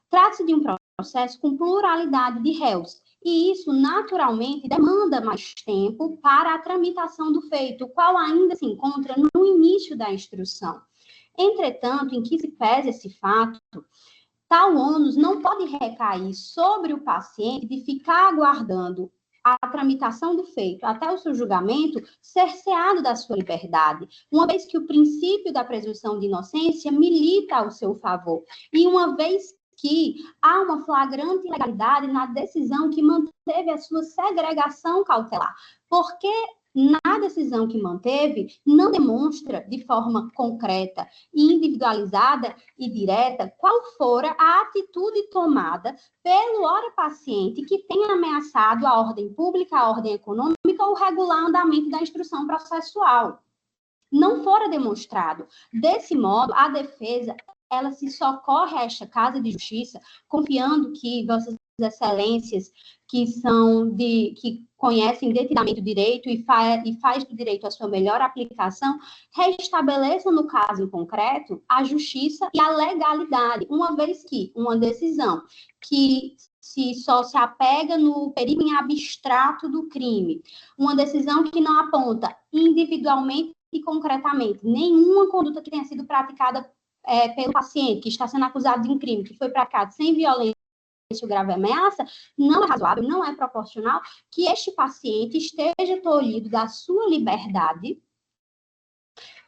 Trata-se de um processo com pluralidade de réus, e isso naturalmente demanda mais tempo para a tramitação do feito, o qual ainda se encontra no início da instrução. Entretanto, em que se pese esse fato, tal ônus não pode recair sobre o paciente de ficar aguardando a tramitação do feito até o seu julgamento, cerceado da sua liberdade, uma vez que o princípio da presunção de inocência milita ao seu favor, e uma vez que há uma flagrante ilegalidade na decisão que manteve a sua segregação cautelar, porque na decisão que manteve não demonstra de forma concreta, individualizada e direta qual fora a atitude tomada pelo ora paciente que tenha ameaçado a ordem pública, a ordem econômica ou o regular andamento da instrução processual. Não fora demonstrado. Desse modo, a defesa ela se socorre a esta Casa de Justiça, confiando que Vossas Excelências, que conhecem detidamente o direito e faz do direito a sua melhor aplicação, restabeleçam no caso em concreto a justiça e a legalidade, uma vez que uma decisão que só se apega no perigo em abstrato do crime, uma decisão que não aponta individualmente e concretamente nenhuma conduta que tenha sido praticada pelo paciente que está sendo acusado de um crime que foi praticado sem violência ou grave ameaça, não é razoável, não é proporcional que este paciente esteja tolhido da sua liberdade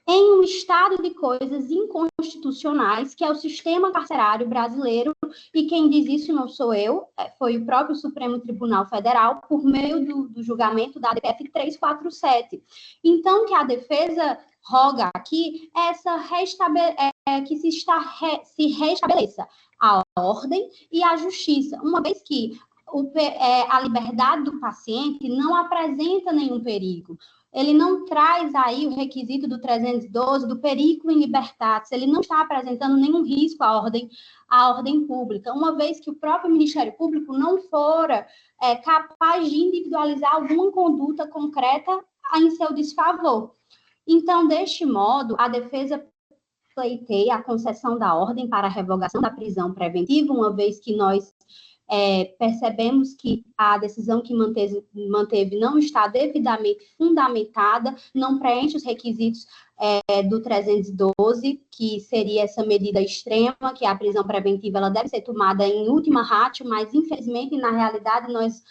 em um estado de coisas inconstitucionais, que é o sistema carcerário brasileiro, e quem diz isso não sou eu, foi o próprio Supremo Tribunal Federal, por meio do julgamento da ADPF 347. Então, que a defesa roga aqui que se restabeleça a ordem e a justiça, uma vez que a liberdade do paciente não apresenta nenhum perigo. Ele não traz aí o requisito do 312, do periculum in libertatis, ele não está apresentando nenhum risco à ordem pública, uma vez que o próprio Ministério Público não fora capaz de individualizar alguma conduta concreta em seu desfavor. Então, deste modo, a defesa pleiteia a concessão da ordem para a revogação da prisão preventiva, uma vez que nós percebemos que a decisão que manteve não está devidamente fundamentada, não preenche os requisitos do 312, que seria essa medida extrema, que a prisão preventiva ela deve ser tomada em última ratio, mas infelizmente, na realidade, nós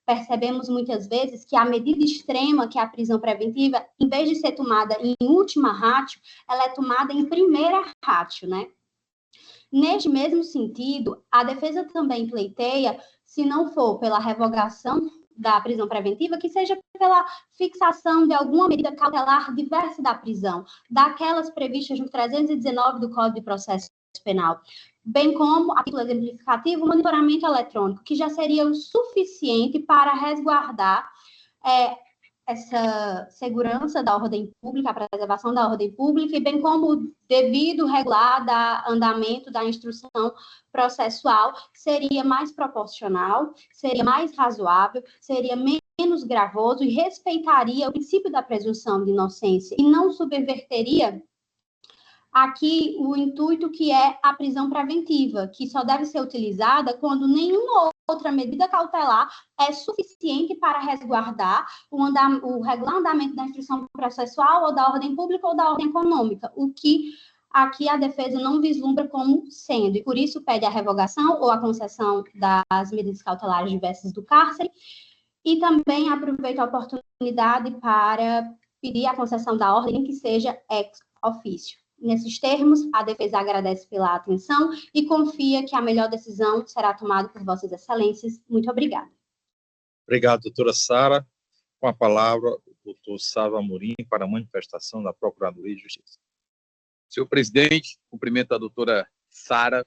percebemos muitas vezes que a medida extrema, que é a prisão preventiva, em vez de ser tomada em última ratio, ela é tomada em primeira ratio, né? Neste mesmo sentido, a defesa também pleiteia, se não for pela revogação da prisão preventiva, que seja pela fixação de alguma medida cautelar diversa da prisão, daquelas previstas no 319 do Código de Processo Penal, bem como, a título exemplificativo, o monitoramento eletrônico, que já seria o suficiente para resguardar essa segurança da ordem pública, a preservação da ordem pública, e bem como o devido regular andamento da instrução processual, seria mais proporcional, seria mais razoável, seria menos gravoso e respeitaria o princípio da presunção de inocência e não subverteria aqui o intuito que é a prisão preventiva, que só deve ser utilizada quando nenhuma outra medida cautelar é suficiente para resguardar o regular andamento da instrução processual ou da ordem pública ou da ordem econômica, o que aqui a defesa não vislumbra como sendo, e por isso pede a revogação ou a concessão das medidas cautelares diversas do cárcere, e também aproveito a oportunidade para pedir a concessão da ordem que seja ex officio. Nesses termos, a defesa agradece pela atenção e confia que a melhor decisão será tomada por Vossas Excelências. Muito obrigada. Obrigado, doutora Sara. Com a palavra, o doutor Sávio Amorim, para a manifestação da Procuradoria de Justiça. Senhor presidente, cumprimento a doutora Sara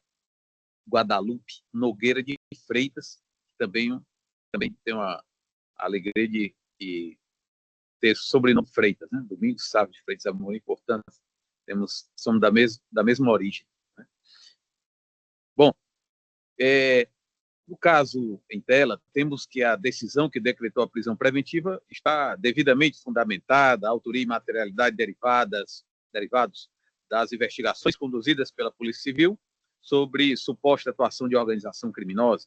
Guadalupe Nogueira de Freitas, que também tem uma alegria de ter sobrenome Freitas, né? Domingos Sávio de Freitas Amorim, portanto, somos da mesma origem, né? Bom, no caso em tela, temos que a decisão que decretou a prisão preventiva está devidamente fundamentada, a autoria e materialidade derivados das investigações conduzidas pela Polícia Civil sobre suposta atuação de organização criminosa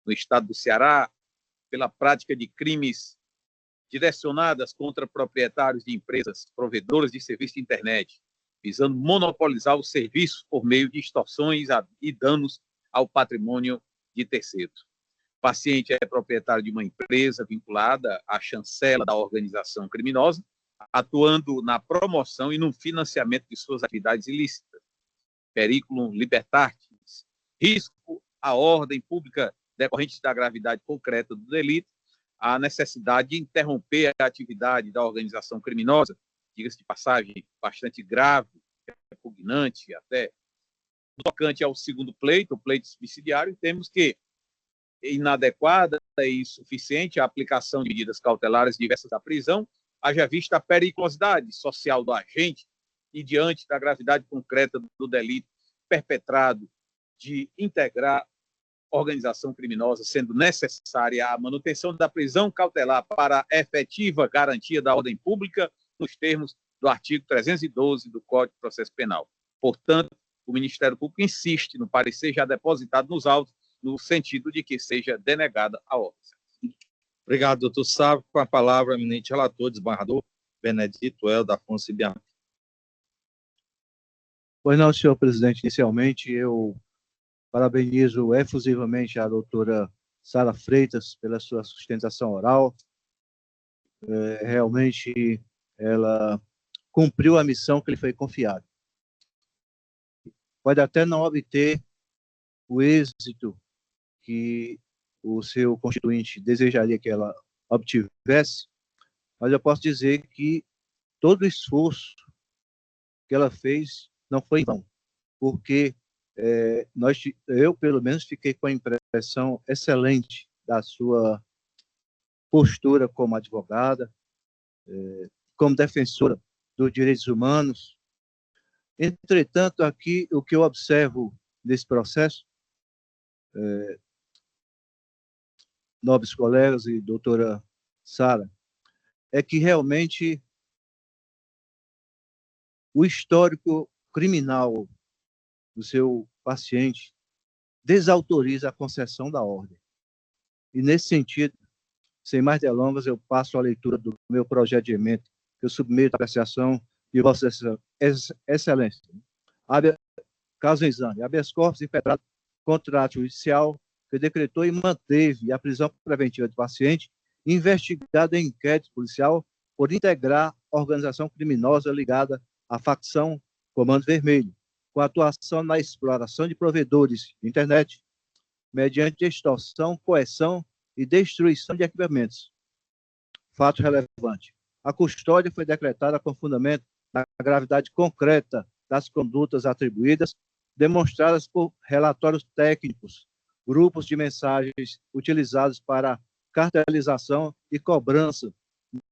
no estado do Ceará, pela prática de crimes direcionadas contra proprietários de empresas provedoras de serviço de internet, visando monopolizar os serviços por meio de extorsões e danos ao patrimônio de terceiros. O paciente é proprietário de uma empresa vinculada à chancela da organização criminosa, atuando na promoção e no financiamento de suas atividades ilícitas. Periculum libertatis, risco à ordem pública decorrente da gravidade concreta do delito, a necessidade de interromper a atividade da organização criminosa, diga-se de passagem, bastante grave, repugnante até. No tocante ao segundo pleito, o pleito subsidiário, temos que inadequada e insuficiente a aplicação de medidas cautelares diversas da prisão, haja vista a periculosidade social do agente e diante da gravidade concreta do delito perpetrado de integrar organização criminosa, sendo necessária a manutenção da prisão cautelar para a efetiva garantia da ordem pública nos termos do artigo 312 do Código de Processo Penal. Portanto, o Ministério Público insiste no parecer já depositado nos autos, no sentido de que seja denegada a ordem. Obrigado, doutor Sávio. Com a palavra, o eminente relator, desembargador Benedito Helder Afonso Biapina. Pois não, senhor presidente. Inicialmente, eu parabenizo efusivamente a doutora Sara Freitas pela sua sustentação oral. Realmente, ela cumpriu a missão que lhe foi confiada. Pode até não obter o êxito que o seu constituinte desejaria que ela obtivesse, mas eu posso dizer que todo o esforço que ela fez não foi em vão, porque eu, pelo menos, fiquei com a impressão excelente da sua postura como advogada, como defensora dos direitos humanos. Entretanto, aqui, o que eu observo desse processo, nobres colegas e doutora Sara, é que realmente o histórico criminal do seu paciente desautoriza a concessão da ordem. E, nesse sentido, sem mais delongas, eu passo a leitura do meu projeto de emenda, que eu submeto à apreciação de Vossa Excelência. Caso em exame, habeas corpus impetrado contra ato judicial que decretou e manteve a prisão preventiva do paciente, investigado em inquérito policial por integrar organização criminosa ligada à facção Comando Vermelho, com atuação na exploração de provedores de internet, mediante extorsão, coerção e destruição de equipamentos. Fato relevante. A custódia foi decretada com fundamento na gravidade concreta das condutas atribuídas, demonstradas por relatórios técnicos, grupos de mensagens utilizados para cartelização e cobrança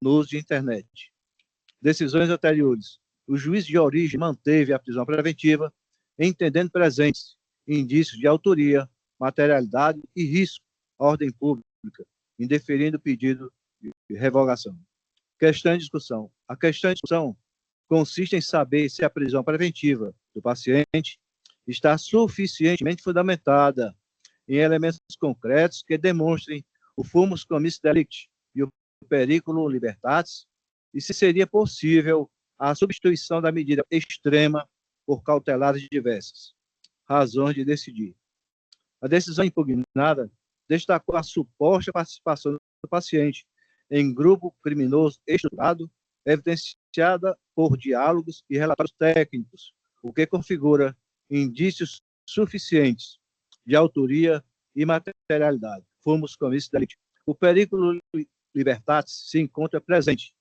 no uso de internet. Decisões anteriores. O juiz de origem manteve a prisão preventiva, entendendo presentes indícios de autoria, materialidade e risco à ordem pública, indeferindo o pedido de revogação. Questão em discussão. A questão em discussão consiste em saber se a prisão preventiva do paciente está suficientemente fundamentada em elementos concretos que demonstrem o fumus commissi delicti e o periculum libertatis, e se seria possível a substituição da medida extrema por cautelares diversas. Razões de decidir. A decisão impugnada destacou a suposta participação do paciente em grupo criminoso estruturado, evidenciada por diálogos e relatórios técnicos, o que configura indícios suficientes de autoria e materialidade. Fumus commissi delicti. O periculum libertatis se encontra presente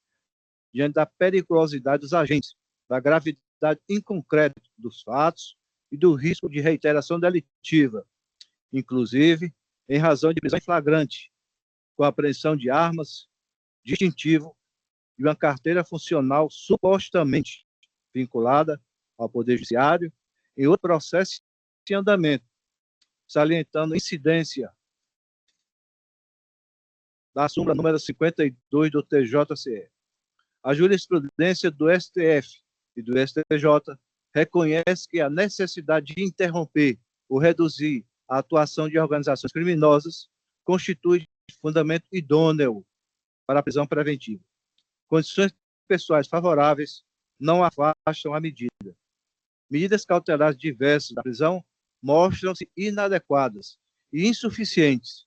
diante da periculosidade dos agentes, da gravidade inconcreta dos fatos e do risco de reiteração delitiva, inclusive em razão de prisão em flagrante, com apreensão de armas, distintivo e uma carteira funcional supostamente vinculada ao Poder Judiciário em outro processo em andamento, salientando a incidência da súmula número 52 do TJCE. A jurisprudência do STF e do STJ reconhece que a necessidade de interromper ou reduzir a atuação de organizações criminosas constitui fundamento idôneo para a prisão preventiva. Condições pessoais favoráveis não afastam a medida. Medidas cautelares diversas da prisão mostram-se inadequadas e insuficientes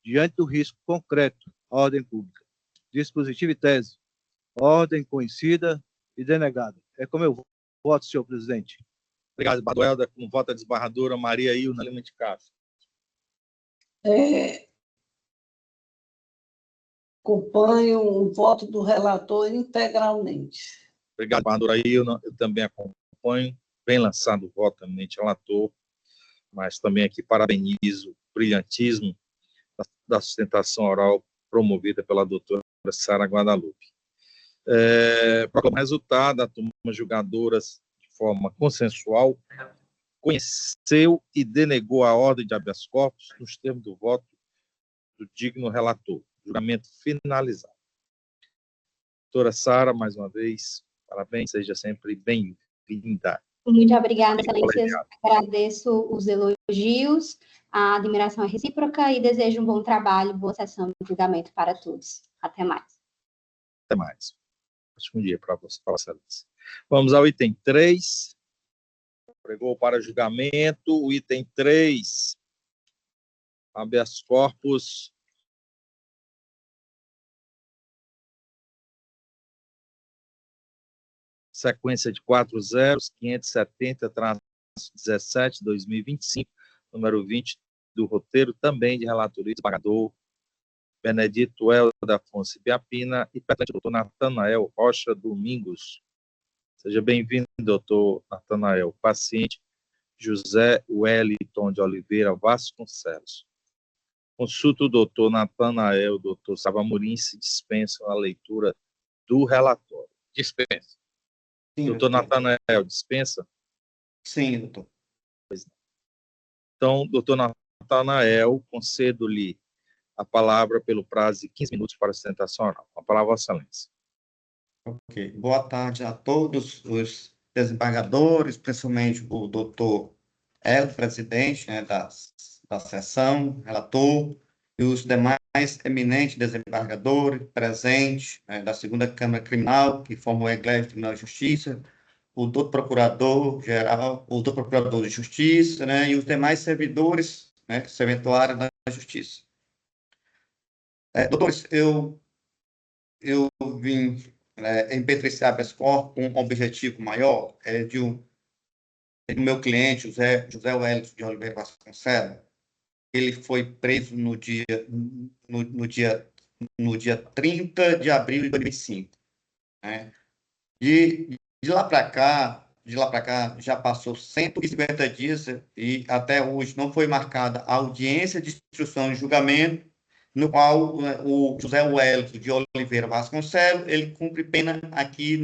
diante do risco concreto à ordem pública. Dispositivo e tese. Ordem conhecida e denegada. É como eu voto, senhor presidente. Obrigado, Baduelda. Com voto a desembargadora Maria Ilna Lima de Castro. Acompanho o voto do relator integralmente. Obrigado, desembargadora Ilna. Eu também acompanho. Bem lançado o voto, eminente relator, mas também aqui parabenizo o brilhantismo da sustentação oral promovida pela doutora Sara Guadalupe. Proclamar o resultado, a turma julgadoras, de forma consensual, conheceu e denegou a ordem de habeas corpus nos termos do voto do digno relator. Julgamento finalizado. Doutora Sara, mais uma vez, parabéns, seja sempre bem-vinda. Muito obrigada, excelências. Agradeço os elogios, a admiração é recíproca e desejo um bom trabalho, boa sessão de julgamento para todos. Até mais. Até mais. Ótimo dia para você, excelência. Vamos ao item 3, Pregou para julgamento o item 3, habeas corpus sequência de 4.0.570-17/2025, número 20 do roteiro, também de relatoria do desembargador Benedito Helder Afonso Ibiapina e petente doutor Natanael Rocha Domingos. Seja bem-vindo, doutor Natanael. Paciente José Wellington de Oliveira Vasconcelos. Consulta o doutor Natanael, doutor Savamorim, se dispensam a leitura do relatório. Dispensa. Sim, Doutor Natanael, dispensa? Sim, doutor. Então, doutor Natanael, concedo-lhe a palavra pelo prazo de 15 minutos para a sustentação oral. A palavra, Vossa Excelência. Ok. Boa tarde a todos os desembargadores, principalmente o doutor Hélio, presidente, né, da sessão, relator, e os demais eminentes desembargadores presentes, né, da segunda Câmara Criminal, que formam o Eglégio Tribunal de Justiça, o doutor Procurador-Geral, o doutor Procurador de Justiça, né, e os demais servidores, né, que se eventuaram da Justiça. Doutores, eu vim impetriciar habeas corpus com um objetivo maior, do meu cliente, José Wellington de Oliveira Vasconcelos. Ele foi preso no dia 30 de abril de 2005. Né? De lá para cá, já passou 150 dias e até hoje não foi marcada a audiência de instrução e julgamento, no qual o José Wellington de Oliveira Vasconcelos, ele cumpre pena aqui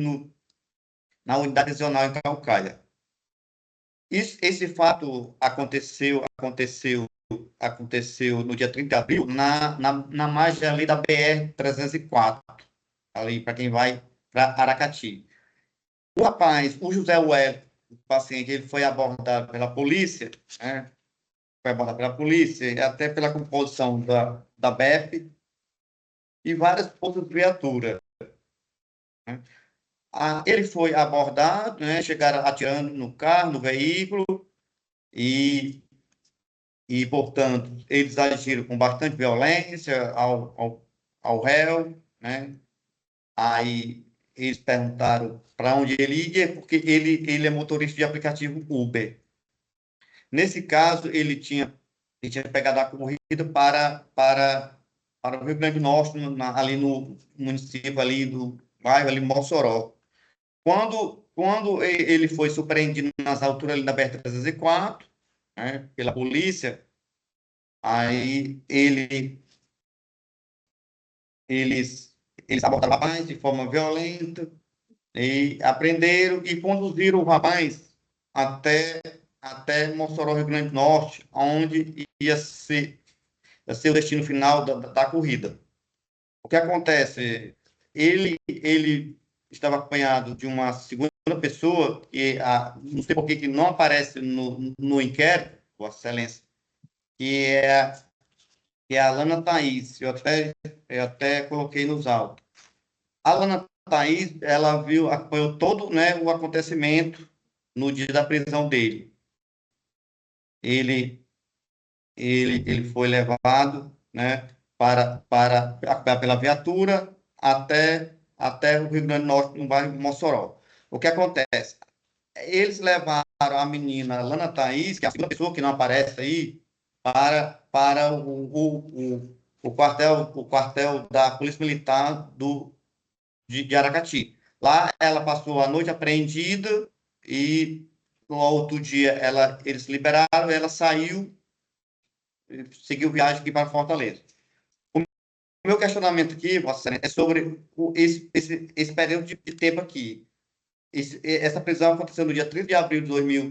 na unidade prisional em Caucaia. Esse fato aconteceu no dia 30 de abril, na margem ali da BR-304, ali para quem vai para Aracati. O rapaz, o José Wellington, o paciente, ele foi abordado pela polícia, né? Foi abordado pela polícia, e até pela composição da BEP e várias outras viaturas. Né? Ele foi abordado, né? Chegaram atirando no carro, no veículo, e portanto, eles agiram com bastante violência ao réu, né? Aí eles perguntaram para onde ele ia, porque ele é motorista de aplicativo Uber. Nesse caso, ele tinha pegado a corrida para o Rio Grande do Norte, ali no município ali do bairro ali Mossoró. Quando ele foi surpreendido nas alturas ali da BR-304, né, pela polícia, aí eles abordaram o rapaz de forma violenta e aprenderam e conduziram o rapaz até Mossoró, Rio Grande do Norte, onde ia ser o destino final da corrida. O que acontece? Ele estava acompanhado de uma segunda pessoa, que não sei por que não aparece no inquérito, Vossa Excelência, que é a Alana Thaís. Eu até coloquei nos autos. A Alana Thaís, ela acompanhou todo, né, o acontecimento no dia da prisão dele. Ele foi levado, né, pela viatura até o Rio Grande do Norte, no bairro Mossoró. O que acontece? Eles levaram a menina Lana Thaís, que é a segunda pessoa que não aparece aí, para o quartel da Polícia Militar de Aracati. Lá ela passou a noite apreendida e no outro dia eles liberaram, ela saiu e seguiu viagem aqui para Fortaleza. O meu questionamento aqui, Vossa Excelência, é sobre esse período de tempo aqui. Essa prisão aconteceu no dia 30 de abril de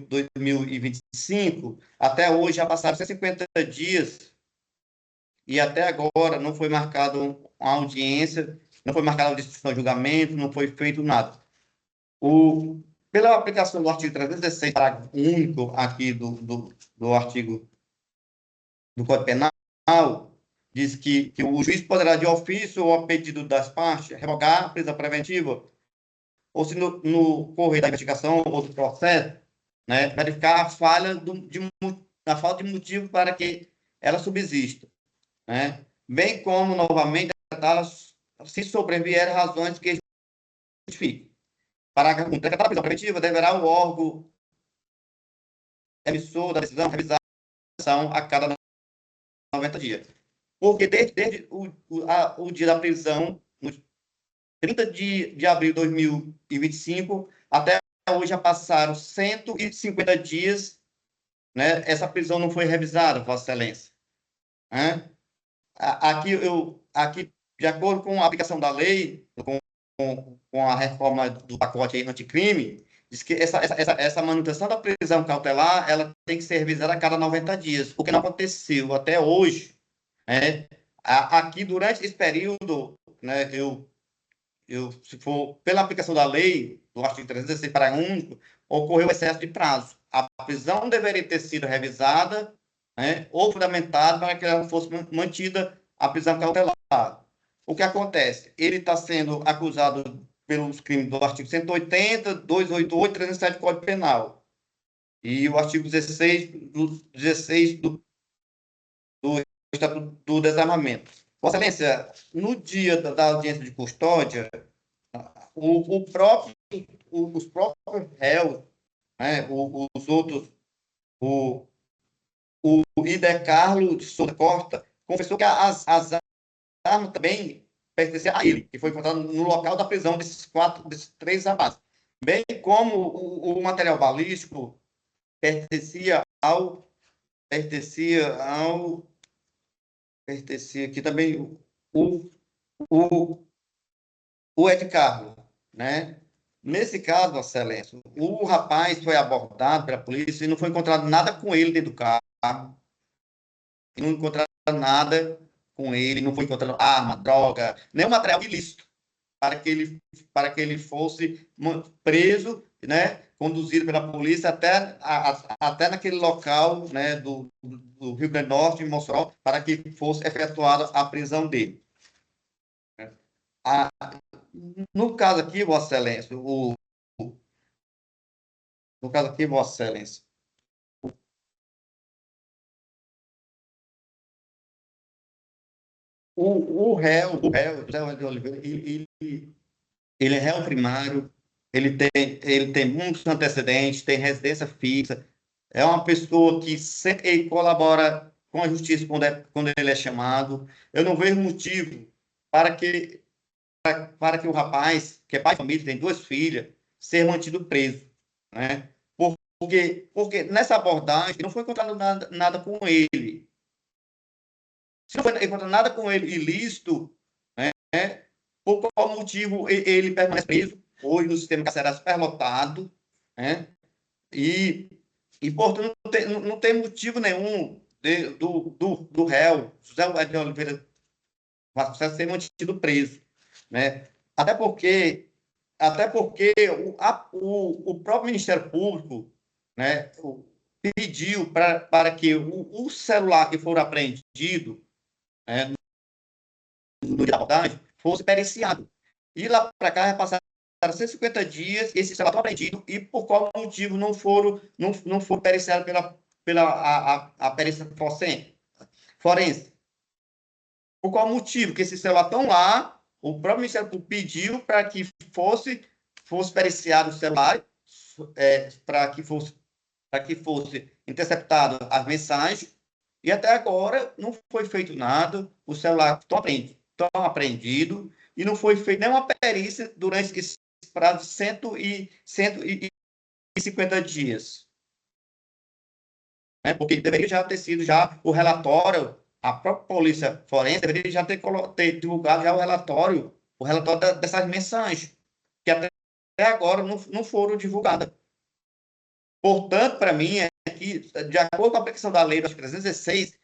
2025, até hoje já passaram 150 dias e até agora não foi marcada uma audiência, não foi marcada a discussão de julgamento, não foi feito nada. Pela aplicação do artigo 316, parágrafo único aqui do artigo do Código Penal, diz que o juiz poderá, de ofício ou a pedido das partes, revogar a prisão preventiva, ou se no correr da investigação ou do processo, né? Verificar a falha a falta de motivo para que ela subsista, né? Bem como, novamente, se sobrevier razões que justifiquem. Parágrafo 1. Decretar a prisão preventiva, deverá o órgão emissor da decisão revisar a ação a cada 90 dias. Porque desde o dia da prisão, no 30 de abril de 2025, até hoje já passaram 150 dias, né? Essa prisão não foi revisada, Vossa Excelência. Né? Aqui, de acordo com a aplicação da lei, com a reforma do pacote anticrime, diz que essa manutenção da prisão cautelar ela tem que ser revisada a cada 90 dias, o que não aconteceu até hoje. Né? Aqui, durante esse período, né, se for pela aplicação da lei, do artigo 316, parágrafo único, ocorreu excesso de prazo. A prisão deveria ter sido revisada, né, ou fundamentada para que ela fosse mantida a prisão cautelar. O que acontece? Ele está sendo acusado pelos crimes do artigo 180, 288 e 307 do Código Penal. E o artigo 16 do Estatuto do Desarmamento. Vossa Excelência, no dia da audiência de custódia, os próprios réus, né, os outros, o Ide Carlos de Souza Costa, confessou que as armas também pertenciam a ele, que foi encontrado no local da prisão desses três rapazes. Bem como o material balístico pertencia aqui também o Ed Carlos, né? Nesse caso, Vossa Excelência, o rapaz foi abordado pela polícia e não foi encontrado nada com ele dentro do carro. Não encontraram nada com ele, não foi encontrado arma, droga, nenhum material ilícito para que ele fosse preso, né? Conduzido pela polícia até naquele local, né, do Rio Grande do Norte, em Mossoró, para que fosse efetuada a prisão dele. No caso aqui, Vossa Excelência, o réu, José de Oliveira, ele é réu primário, ele tem muitos antecedentes, tem residência fixa, é uma pessoa que sempre colabora com a justiça quando ele é chamado. Eu não vejo motivo para que o rapaz, que é pai de família, tem 2 filhas, ser mantido preso, né? Porque nessa abordagem não foi encontrado nada com ele. Se não foi encontrado nada com ele ilícito, né? Por qual motivo ele permanece preso? Hoje no sistema carcerário superlotado, né? E portanto, não tem motivo nenhum do réu, José de Oliveira, ser mantido preso, né? Até porque o próprio Ministério Público, né, pediu para que o celular que for apreendido, né, no dia da abordagem, fosse periciado. E lá para cá, já passaram 150 dias, esse celular está apreendido, e por qual motivo não foram periciados pela perícia forense? Por qual motivo que esses celulares estão lá, o próprio Ministério Público pediu para que fosse periciado o celular, para que fosse interceptado as mensagens, e até agora não foi feito nada, o celular estão apreendido, e não foi feita nenhuma perícia durante esse prazo de 150 dias. Porque deveria já ter sido o relatório, a própria polícia forense deveria já ter divulgado já o relatório dessas mensagens, que até agora não foram divulgadas. Portanto, para mim, é que, de acordo com a aplicação da lei do artigo 316,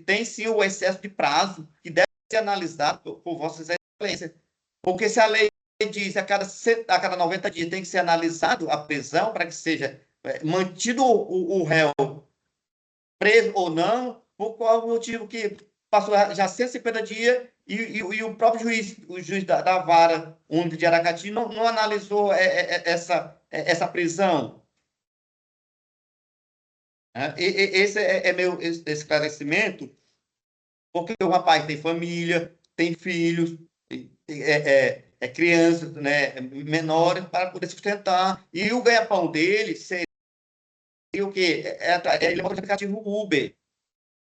tem sim o excesso de prazo que deve ser analisado por Vossa Excelência. Porque se a lei diz que a cada 90 dias tem que ser analisado a prisão para que seja mantido o réu preso ou não, por qual motivo que passou já 150 dias e o próprio juiz da Vara Única de Aracati não analisou essa prisão, Esse é meu esclarecimento, porque o rapaz tem família, tem filhos, é criança, né, menores, para poder sustentar. E o ganha-pão dele seria o quê? Ele é um aplicativo Uber.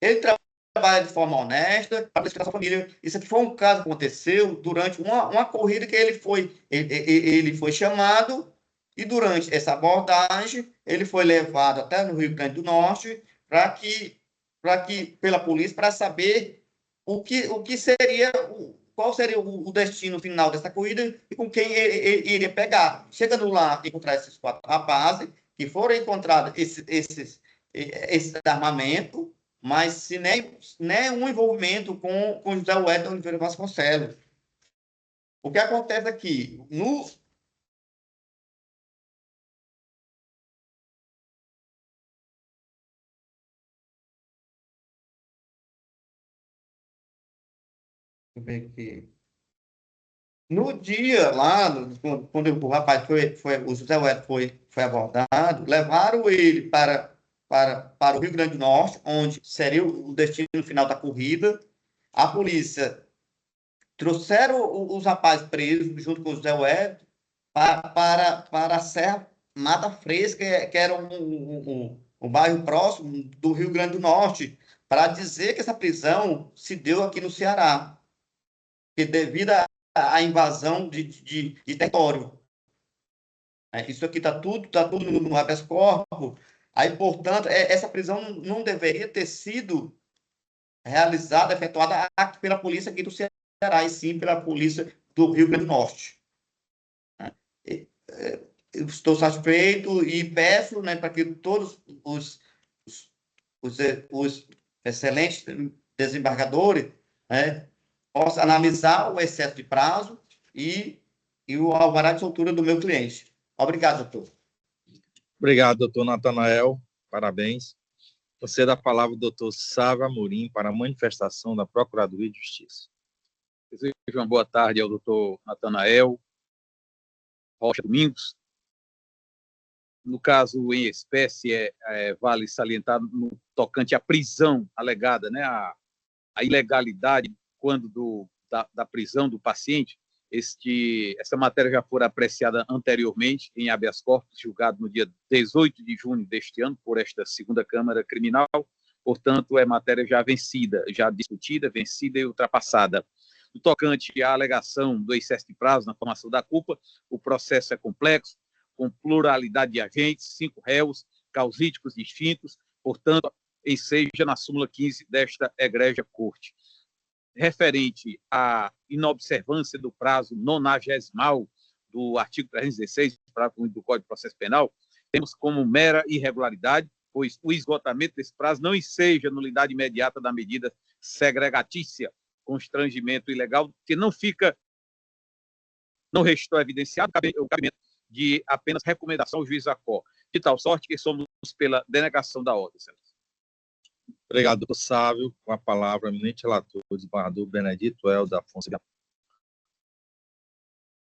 Ele trabalha de forma honesta para sustentar sua família. Isso aqui foi um caso que aconteceu durante uma corrida que ele foi chamado, e durante essa abordagem ele foi levado até no Rio Grande do Norte pela polícia, para saber o que seria, qual seria o destino final dessa corrida e com quem ele iria pegar. Chegando lá, encontrar esses 4 rapazes, que foram encontrados esse armamento, mas sem nenhum envolvimento com José Wellington Oliveira Vasconcelos. O que acontece aqui? Deixa eu ver aqui. No dia lá, quando o rapaz o José Wellington foi abordado, levaram ele para o Rio Grande do Norte, onde seria o destino final da corrida. A polícia trouxeram os rapazes presos, junto com o José Wellington, para a Serra Mata Fresca, que era um bairro próximo do Rio Grande do Norte, para dizer que essa prisão se deu aqui no Ceará, que devido à invasão de território. Isso aqui está tudo no habeas corpus. Aí, portanto, essa prisão não deveria ter sido realizada, efetuada pela polícia aqui do Ceará, e sim pela polícia do Rio Grande do Norte. Eu estou satisfeito e peço, né, para que todos os excelentes desembargadores, né, possam analisar o excesso de prazo e o alvará de soltura do meu cliente. Obrigado, doutor. Obrigado, doutor Natanael. Parabéns. Você dá a palavra ao doutor Sávio Amorim para a manifestação da Procuradoria de Justiça. Desejo uma boa tarde ao doutor Natanael Rocha Domingos. No caso em espécie, vale salientar no tocante à prisão alegada, né, a ilegalidade quando da prisão do paciente. Essa matéria já foi apreciada anteriormente em habeas corpus, julgado no dia 18 de junho deste ano por esta segunda Câmara Criminal. Portanto, é matéria já vencida, já discutida, vencida e ultrapassada. No tocante à alegação do excesso de prazo na formação da culpa, o processo é complexo, com pluralidade de agentes, 5 réus, causídicos distintos, portanto, enseja na súmula 15 desta egrégia corte. Referente à inobservância do prazo 90º do artigo 316 do Código de Processo Penal, temos como mera irregularidade, pois o esgotamento desse prazo não enseja nulidade imediata da medida segregatícia, constrangimento ilegal, que não restou evidenciado o cabimento de apenas recomendação ao juiz Acó, de tal sorte que somos pela denegação da ordem, senhor. Obrigado, doutor Sávio. Com a palavra, o eminente relator, o desembargador Benedito Helder Afonso.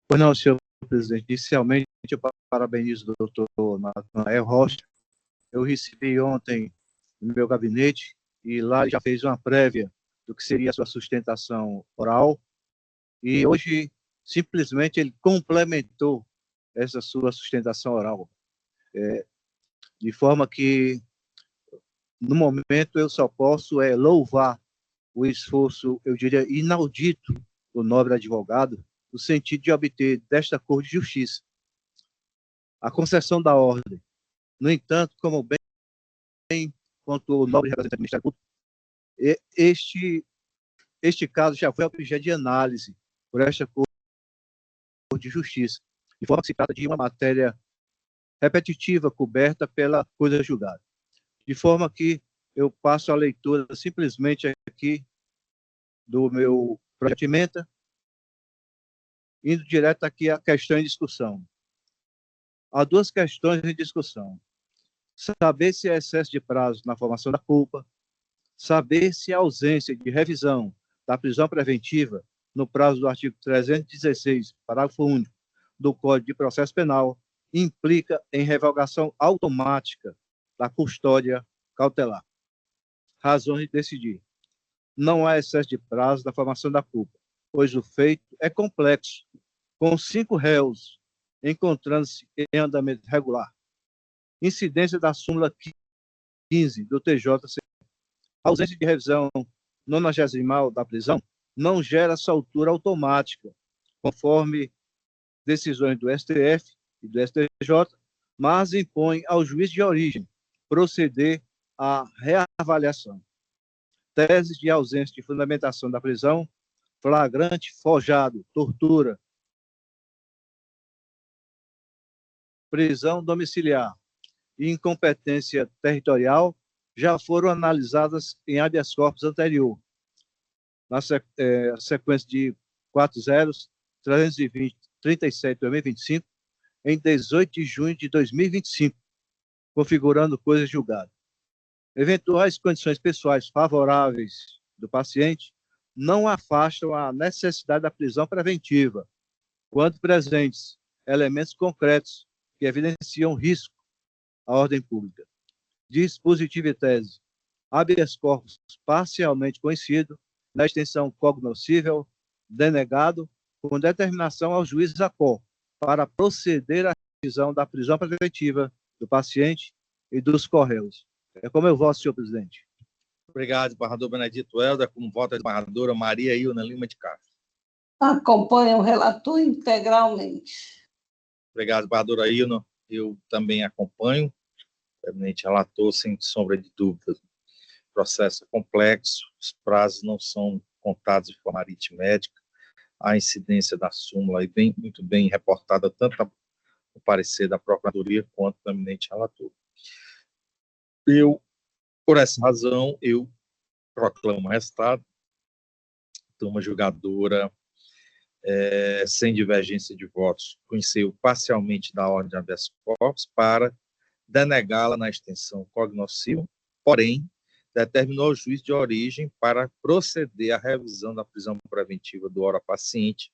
Pois não, senhor presidente. Inicialmente, eu parabenizo o doutor Natanael Rocha. Eu recebi ontem no meu gabinete e lá já fez uma prévia do que seria a sua sustentação oral, e hoje, simplesmente, ele complementou essa sua sustentação oral, de forma que, no momento, eu só posso louvar o esforço, eu diria, inaudito do nobre advogado, no sentido de obter desta Corte de Justiça a concessão da ordem. No entanto, como bem quanto o nobre representante do Ministério Público, este caso já foi objeto de análise por esta Corte de Justiça, de forma que se trata de uma matéria repetitiva, coberta pela coisa julgada. De forma que eu passo a leitura simplesmente aqui do meu projeto de emenda, indo direto aqui à questão em discussão. Há 2 questões em discussão. Saber se há excesso de prazo na formação da culpa, saber se a ausência de revisão da prisão preventiva no prazo do artigo 316, parágrafo único, do Código de Processo Penal, implica em revogação automática da custódia cautelar. Razões de decidir. Não há excesso de prazo da formação da culpa, pois o feito é complexo, com 5 réus encontrando-se em andamento regular. Incidência da súmula 15 do TJC. A ausência de revisão 90ª da prisão não gera soltura automática, conforme decisões do STF e do STJ, mas impõe ao juiz de origem proceder à reavaliação. Teses de ausência de fundamentação da prisão, flagrante, forjado, tortura, prisão domiciliar e incompetência territorial já foram analisadas em habeas corpus anterior, na sequência de 40.320.37/2025, em 18 de junho de 2025, configurando coisa julgada. Eventuais condições pessoais favoráveis do paciente não afastam a necessidade da prisão preventiva, quando presentes elementos concretos que evidenciam risco à ordem pública. Dispositivo e tese. Habeas corpus parcialmente conhecido, na extensão cognoscível, denegado, com determinação ao juiz da COR, para proceder à revisão da prisão preventiva do paciente e dos correios. É como eu voto, senhor presidente. Obrigado, desembargador Benedito Helder. Como vota a desembargadora Maria Ilna Lima de Castro. Acompanho o relator integralmente. Obrigado, desembargadora Ilna. Eu também acompanho. O eminente relator, sem sombra de dúvidas. O processo é complexo, os prazos não são contados de forma aritmética. A incidência da súmula é muito bem reportada, tanto no parecer da Procuradoria quanto do eminente relator. Por essa razão, eu proclamo o resultado. Turma julgadora, sem divergência de votos, conheceu parcialmente da ordem de habeas corpus para denegá-la na extensão cognoscível, porém, determinou ao juiz de origem para proceder à revisão da prisão preventiva do ora paciente,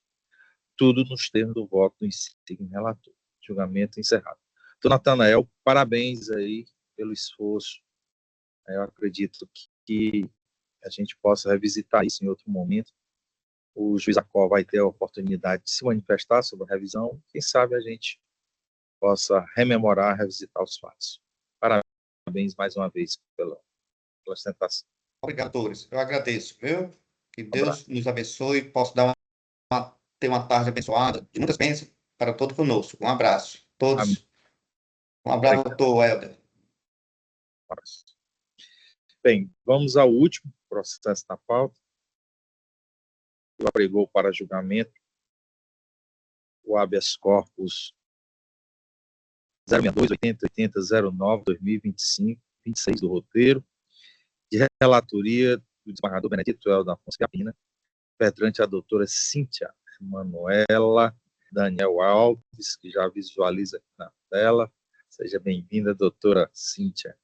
tudo nos termos do voto do insigne relator. Julgamento encerrado. Doutor Natanael, parabéns aí pelo esforço. Eu acredito que a gente possa revisitar isso em outro momento. O juiz Acol vai ter a oportunidade de se manifestar sobre a revisão. Quem sabe a gente possa rememorar, revisitar os fatos. Parabéns mais uma vez pela sustentação. Obrigado, doutores. Eu agradeço, viu? Que Deus nos abençoe, possa ter uma tarde abençoada, de muitas bênçãos para todos conosco. Um abraço. Todos. Amém. Um abraço, doutor Helder. Bem, vamos ao último processo da pauta. Eu apregou para julgamento o habeas corpus 062-80-80-09-2025, 26 do roteiro, de relatoria do desembargador Benedito Helder Afonso Gapina, perante a doutora Cíntia Manuela Daniel Alves, que já visualiza aqui na tela. Seja bem-vinda, doutora Cíntia.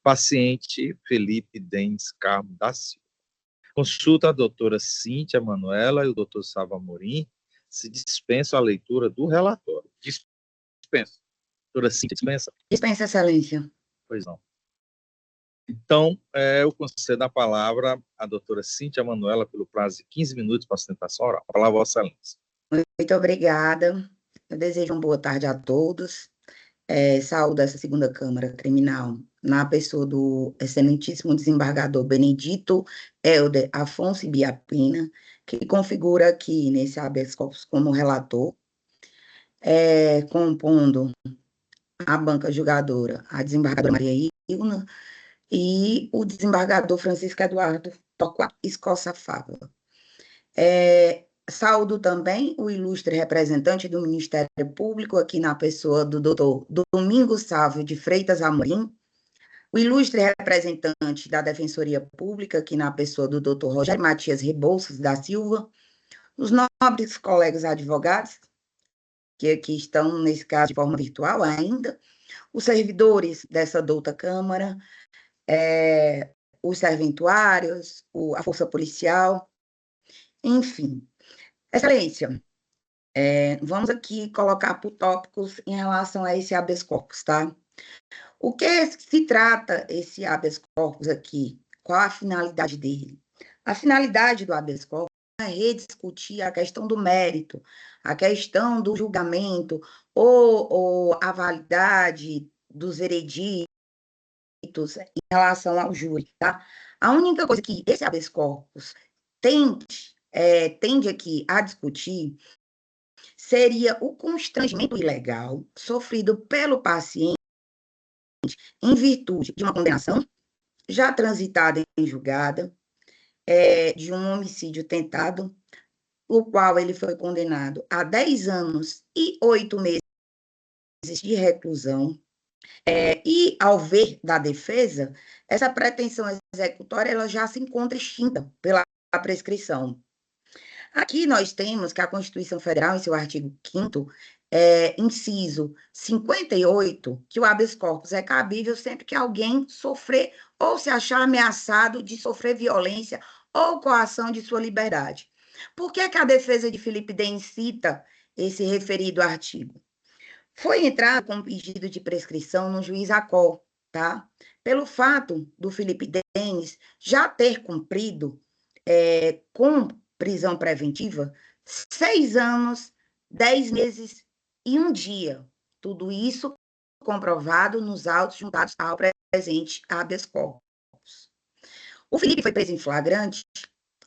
Paciente Felipe Denis Carmo da Silva. Consulta a doutora Cíntia Manuela e o doutor Sava Amorim. Se dispensa a leitura do relatório. Dispensa. Doutora Cíntia, dispensa? Dispensa, excelência. Pois não. Então, eu concedo a palavra à doutora Cíntia Manuela pelo prazo de 15 minutos para a sustentação oral. A palavra, Vossa Excelência. Muito obrigada. Eu desejo uma boa tarde a todos. Saúdo essa segunda Câmara Criminal na pessoa do excelentíssimo desembargador Benedito Helder Afonso Biapina, que configura aqui nesse habeas corpus como relator, compondo a banca julgadora, a desembargadora Maria Ilna, e o desembargador Francisco Eduardo Torquato Escossa Fávila. Saúdo também o ilustre representante do Ministério Público, aqui na pessoa do doutor Domingos Sávio de Freitas Amorim, o ilustre representante da Defensoria Pública, aqui na pessoa do doutor Rogério Matias Rebouças da Silva, os nobres colegas advogados, que aqui estão, nesse caso, de forma virtual ainda, os servidores dessa douta Câmara, os serventuários, a Força Policial, enfim. Excelência, vamos aqui colocar por tópicos em relação a esse habeas corpus, tá? O que se trata esse habeas corpus aqui? Qual a finalidade dele? A finalidade do habeas corpus é rediscutir a questão do mérito, a questão do julgamento ou a validade dos vereditos em relação ao júri, tá? A única coisa que esse habeas corpus tende aqui a discutir seria o constrangimento ilegal sofrido pelo paciente em virtude de uma condenação já transitada em julgada, de um homicídio tentado, o qual ele foi condenado a 10 anos e 8 meses de reclusão, e, ao ver da defesa, essa pretensão executória ela já se encontra extinta pela prescrição. Aqui nós temos que a Constituição Federal, em seu artigo 5º, inciso 58, que o habeas corpus é cabível sempre que alguém sofrer ou se achar ameaçado de sofrer violência ou coação de sua liberdade. Por que a defesa de Felipe Denis cita esse referido artigo? Foi entrado com pedido de prescrição no juiz Acol, tá? Pelo fato do Felipe Denis já ter cumprido com prisão preventiva 6 anos, 10 meses e 1 dia. Tudo isso comprovado nos autos juntados ao presente habeas corpus. O Felipe foi preso em flagrante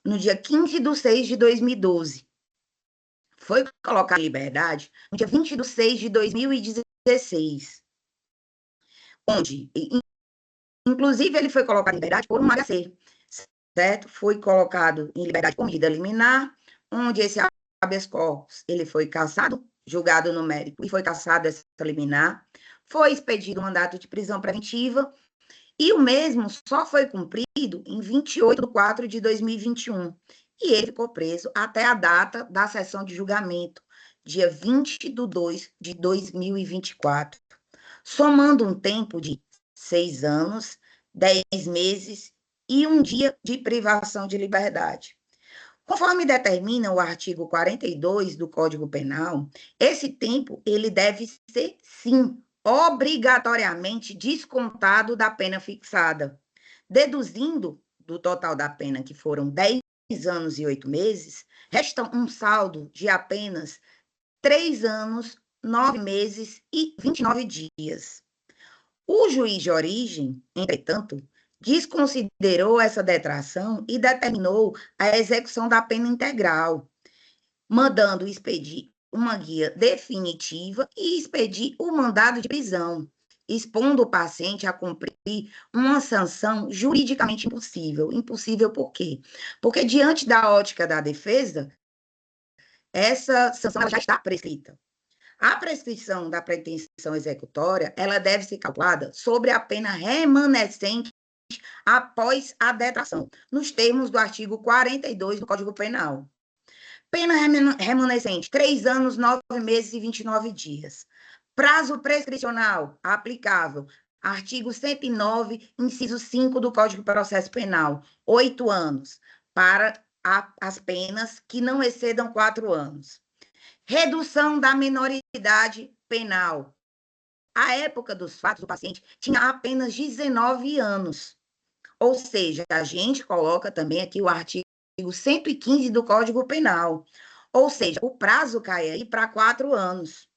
no dia 15/6/2012. Foi colocado em liberdade no dia 20/6/2016, onde, inclusive, ele foi colocado em liberdade por um HC, certo? Foi colocado em liberdade por medida liminar, onde esse habeas corpus ele foi cassado, julgado no mérito, e foi cassado essa liminar, foi expedido um mandato de prisão preventiva, e o mesmo só foi cumprido em 28/4/2021. E ele ficou preso até a data da sessão de julgamento, dia 20/2/2024, somando um tempo de 6 anos, 10 meses e 1 dia de privação de liberdade. Conforme determina o artigo 42 do Código Penal, esse tempo ele deve ser, sim, obrigatoriamente descontado da pena fixada, deduzindo do total da pena, que foram 10 anos e 8 meses, resta um saldo de apenas 3 anos, 9 meses e 29 dias. O juiz de origem, entretanto, desconsiderou essa detração e determinou a execução da pena integral, mandando expedir uma guia definitiva e expedir o mandado de prisão, expondo o paciente a cumprir uma sanção juridicamente impossível. Impossível por quê? Porque, diante da ótica da defesa, essa sanção ela já está prescrita. A prescrição da pretensão executória, ela deve ser calculada sobre a pena remanescente após a detração, nos termos do artigo 42 do Código Penal. Pena remanescente, 3 anos, 9 meses e 29 dias. Prazo prescricional aplicável, artigo 109, inciso 5 do Código de Processo Penal, 8 anos, para as penas que não excedam 4 anos. Redução da minoridade penal. À época dos fatos, o paciente tinha apenas 19 anos. Ou seja, a gente coloca também aqui o artigo 115 do Código Penal. Ou seja, o prazo cai aí para 4 anos.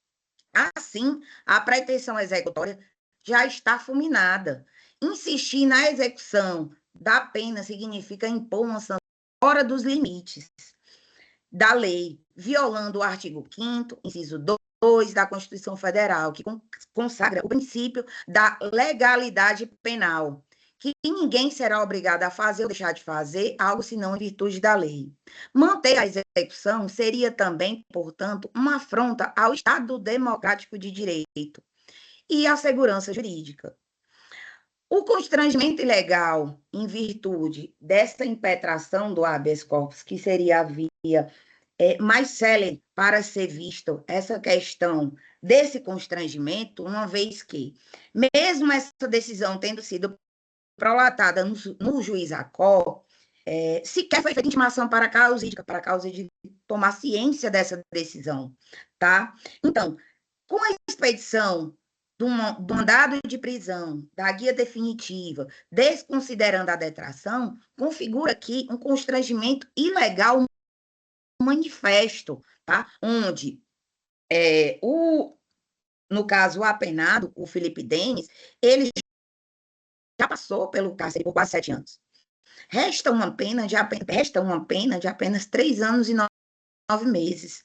Assim, a pretensão executória já está fulminada. Insistir na execução da pena significa impor uma sanção fora dos limites da lei, violando o artigo 5º, inciso 2 da Constituição Federal, que consagra o princípio da legalidade penal, que ninguém será obrigado a fazer ou deixar de fazer algo senão em virtude da lei. Manter a execução seria também, portanto, uma afronta ao Estado democrático de direito e à segurança jurídica. O constrangimento ilegal, em virtude dessa impetração do habeas corpus, que seria a via mais célere para ser visto essa questão desse constrangimento, uma vez que, mesmo essa decisão tendo sido prolatada no juiz Acol, sequer foi feita intimação para a causa de tomar ciência dessa decisão, tá? Então, com a expedição do mandado de prisão, da guia definitiva, desconsiderando a detração, configura aqui um constrangimento ilegal manifesto, tá? Onde no caso, o apenado, o Felipe Denis, ele já passou pelo cárcere por quase 7 anos. Resta uma pena de apenas 3 anos e 9 meses.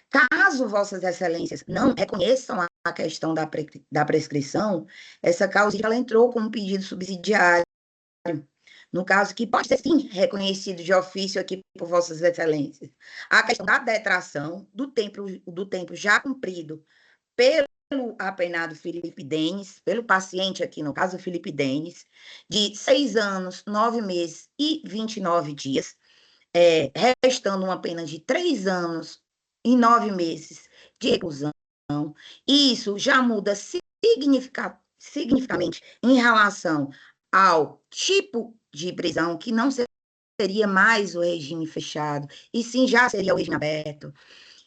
Caso Vossas Excelências não reconheçam a questão da prescrição, essa causa ela entrou com um pedido subsidiário, no caso que pode ser, sim, reconhecido de ofício aqui por Vossas Excelências. A questão da detração do tempo já cumprido pelo apenado Felipe Denis, pelo paciente aqui, no caso, Felipe Denis, de 6 anos, 9 meses e 29 dias, restando uma pena de 3 anos e 9 meses de reclusão. E isso já muda significativamente em relação ao tipo de prisão, que não seria mais o regime fechado, e sim já seria o regime aberto.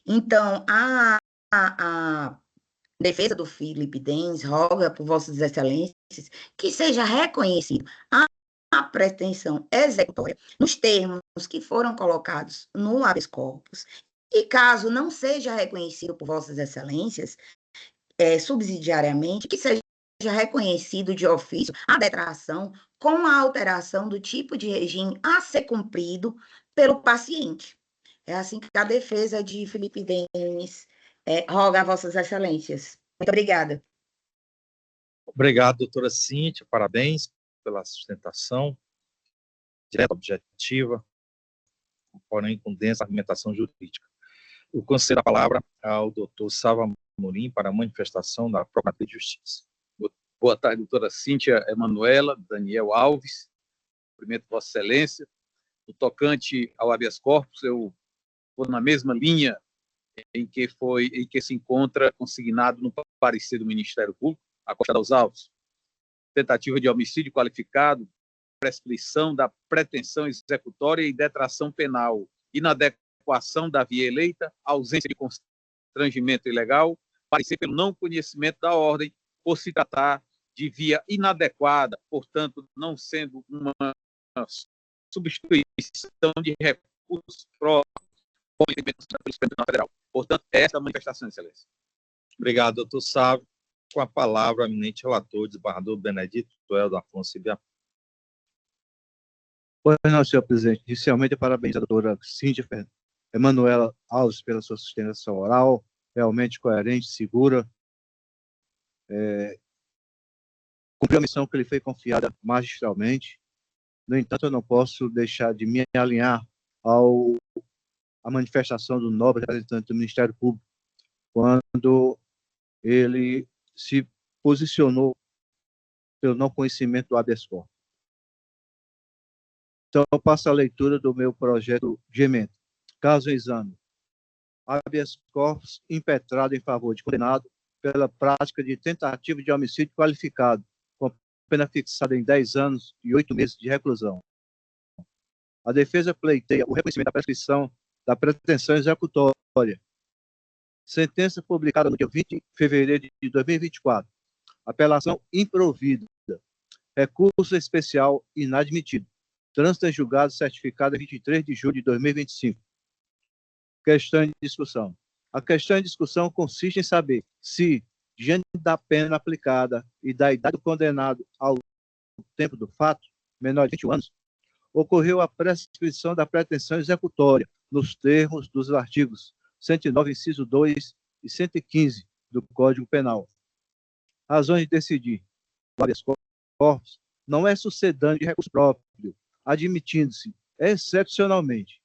Então, a defesa do Felipe Denis roga por Vossas Excelências que seja reconhecido a pretensão executória nos termos que foram colocados no habeas corpus, e caso não seja reconhecido por Vossas Excelências, subsidiariamente, que seja reconhecido de ofício a detração com a alteração do tipo de regime a ser cumprido pelo paciente. É assim que a defesa de Felipe Denis roga a Vossas Excelências. Muito obrigada. Obrigado, doutora Cíntia, parabéns pela sustentação direta, objetiva, porém com densa argumentação jurídica. Eu concedo a palavra ao doutor Salva Amorim para a manifestação da Procuradoria de Justiça. Boa tarde, doutora Cíntia Emanuela, Daniel Alves, cumprimento Vossa Excelência. No tocante ao habeas corpus, eu vou na mesma linha em que se encontra consignado no parecer do Ministério Público, Acosta aos autos. Tentativa de homicídio qualificado, prescrição da pretensão executória e detração penal, inadequação da via eleita, ausência de constrangimento ilegal, parecer pelo não conhecimento da ordem, por se tratar de via inadequada, portanto, não sendo uma substituição de recursos próprios com entendimento pelo Supremo Tribunal Federal. Portanto, esta é a manifestação, Excelência. Obrigado, doutor Sávio. Com a palavra, o eminente relator, desembargador Benedito Tueldo Afonso Ibiapina. Pois não, senhor presidente. Inicialmente, parabéns à doutora Cíntia Emanuela Alves pela sua sustentação oral, realmente coerente, segura. Cumpriu a missão que lhe foi confiada magistralmente. No entanto, eu não posso deixar de me alinhar à manifestação do nobre representante do Ministério Público, quando ele se posicionou pelo não conhecimento do habeas corpus. Então, eu passo a leitura do meu projeto de emenda. Caso exame, habeas corpus impetrado em favor de condenado pela prática de tentativa de homicídio qualificado, com pena fixada em 10 anos e 8 meses de reclusão. A defesa pleiteia o reconhecimento da prescrição da pretensão executória. Sentença publicada no dia 20 de fevereiro de 2024. Apelação improvida. Recurso especial inadmitido. Trânsito em julgado certificado em 23 de julho de 2025. Questão em discussão. A questão em discussão consiste em saber se, diante da pena aplicada e da idade do condenado ao tempo do fato, menor de 21 anos, ocorreu a prescrição da pretensão executória nos termos dos artigos 109, inciso 2 e 115 do Código Penal. Razões de decidir. O habeas corpus não é sucedâneo de recurso próprio, admitindo-se, excepcionalmente,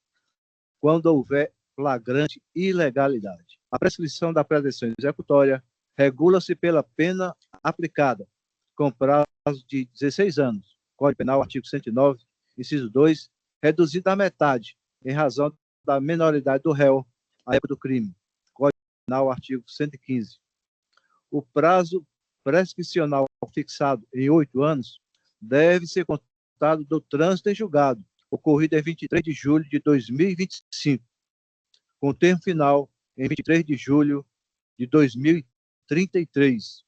quando houver flagrante ilegalidade. A prescrição da pretensão executória regula-se pela pena aplicada, com prazo de 16 anos. Código Penal, artigo 109, inciso 2, reduzido à metade, em razão da menoridade do réu à época do crime. Código Penal, artigo 115. O prazo prescricional fixado em 8 anos deve ser contado do trânsito em julgado, ocorrido em 23 de julho de 2025, com termo final em 23 de julho de 2033.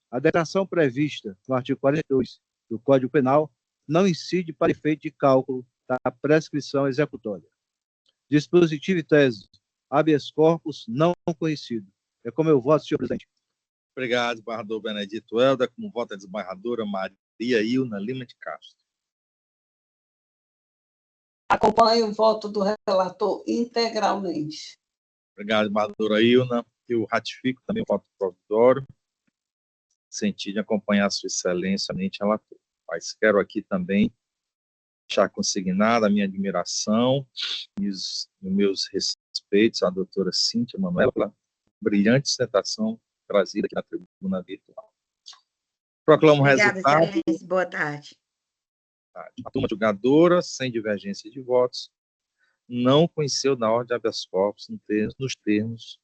A detração prevista no artigo 42 do Código Penal não incide para efeito de cálculo da prescrição executória. Dispositivo e tese, habeas corpus não conhecido. É como eu voto, senhor presidente. Obrigado, desembargador Benedito Helder. Como vota a desembargadora Maria Ilna Lima de Castro. Acompanho o voto do relator integralmente. Obrigado, desembargadora Ilna. Eu ratifico também o voto provisório, sentido de acompanhar a sua excelência, mente relator. Mas quero aqui também deixar consignada a minha admiração e os meus respeitos à doutora Cíntia Manuela pela brilhante dissertação trazida aqui na tribuna virtual. Proclamo o resultado. Obrigada, excelência. Boa tarde. A turma julgadora, sem divergência de votos, não conheceu na ordem de habeas corpus nos termos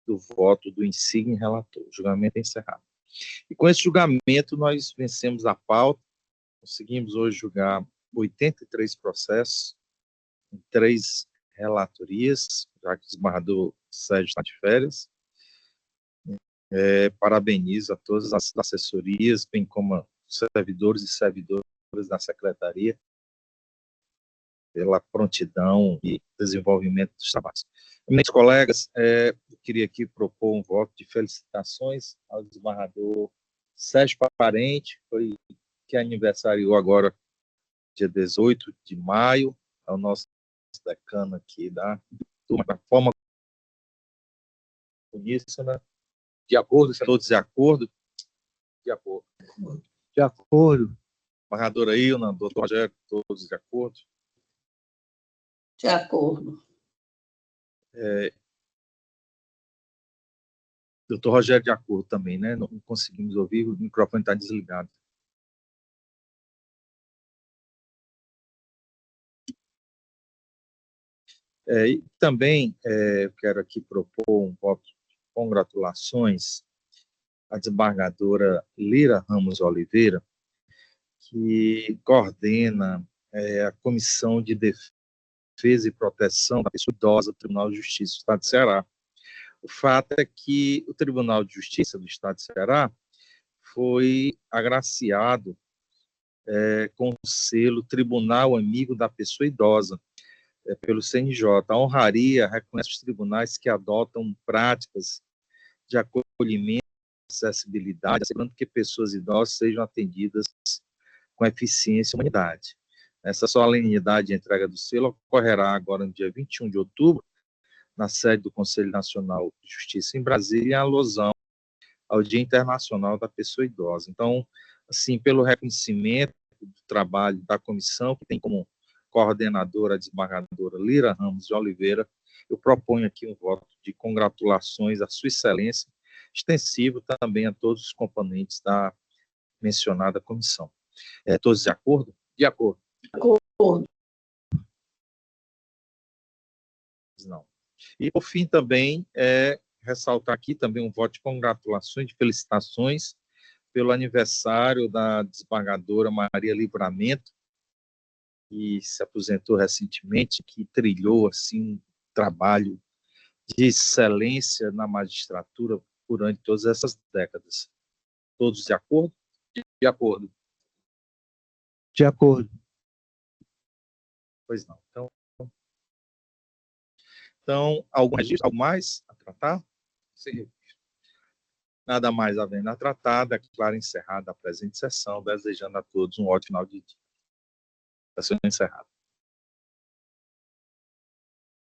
do voto do insigne relator. O julgamento é encerrado. E com esse julgamento, nós vencemos a pauta, conseguimos hoje julgar 83 processos, em 3 relatorias, já que o desembargador Sérgio está de férias. Parabenizo a todas as assessorias, bem como servidores e servidoras da Secretaria, pela prontidão e desenvolvimento dos trabalhos. Meus colegas, eu queria aqui propor um voto de felicitações ao desembargador Sérgio Parente, que aniversariou agora, dia 18 de maio, é o nosso decano aqui da turma, da forma uníssona, de acordo, todos de acordo? De acordo. De acordo. Desembargadora Ilna, doutor Rogério, todos de acordo? De acordo. Doutor Rogério, de acordo também, né? Não conseguimos ouvir, o microfone está desligado. E também eu quero aqui propor um voto de congratulações à desembargadora Lira Ramos Oliveira, que coordena a Comissão de Defesa e Proteção da Pessoa Idosa do Tribunal de Justiça do Estado de Ceará. O fato é que o Tribunal de Justiça do Estado de Ceará foi agraciado com o selo Tribunal Amigo da Pessoa Idosa, pelo CNJ. A honraria reconhece os tribunais que adotam práticas de acolhimento e acessibilidade, assegurando que pessoas idosas sejam atendidas com eficiência e humanidade. Essa solenidade de entrega do selo ocorrerá agora no dia 21 de outubro, na sede do Conselho Nacional de Justiça em Brasília, em alusão ao Dia Internacional da Pessoa Idosa. Então, assim, pelo reconhecimento do trabalho da comissão, que tem como coordenadora a desembargadora Lira Ramos de Oliveira, eu proponho aqui um voto de congratulações à sua excelência, extensivo também a todos os componentes da mencionada comissão. Todos de acordo? De acordo. De acordo. Não. E, por fim, também, ressaltar aqui também um voto de congratulações, de felicitações pelo aniversário da desembargadora Maria Livramento, que se aposentou recentemente, que trilhou assim, um trabalho de excelência na magistratura durante todas essas décadas. Todos de acordo? De acordo. De acordo. Pois não. Então, algum registro, algo mais a tratar? Sim. Nada mais havendo a tratar, declaro encerrada a presente sessão, desejando a todos um ótimo final de dia. Sessão encerrada.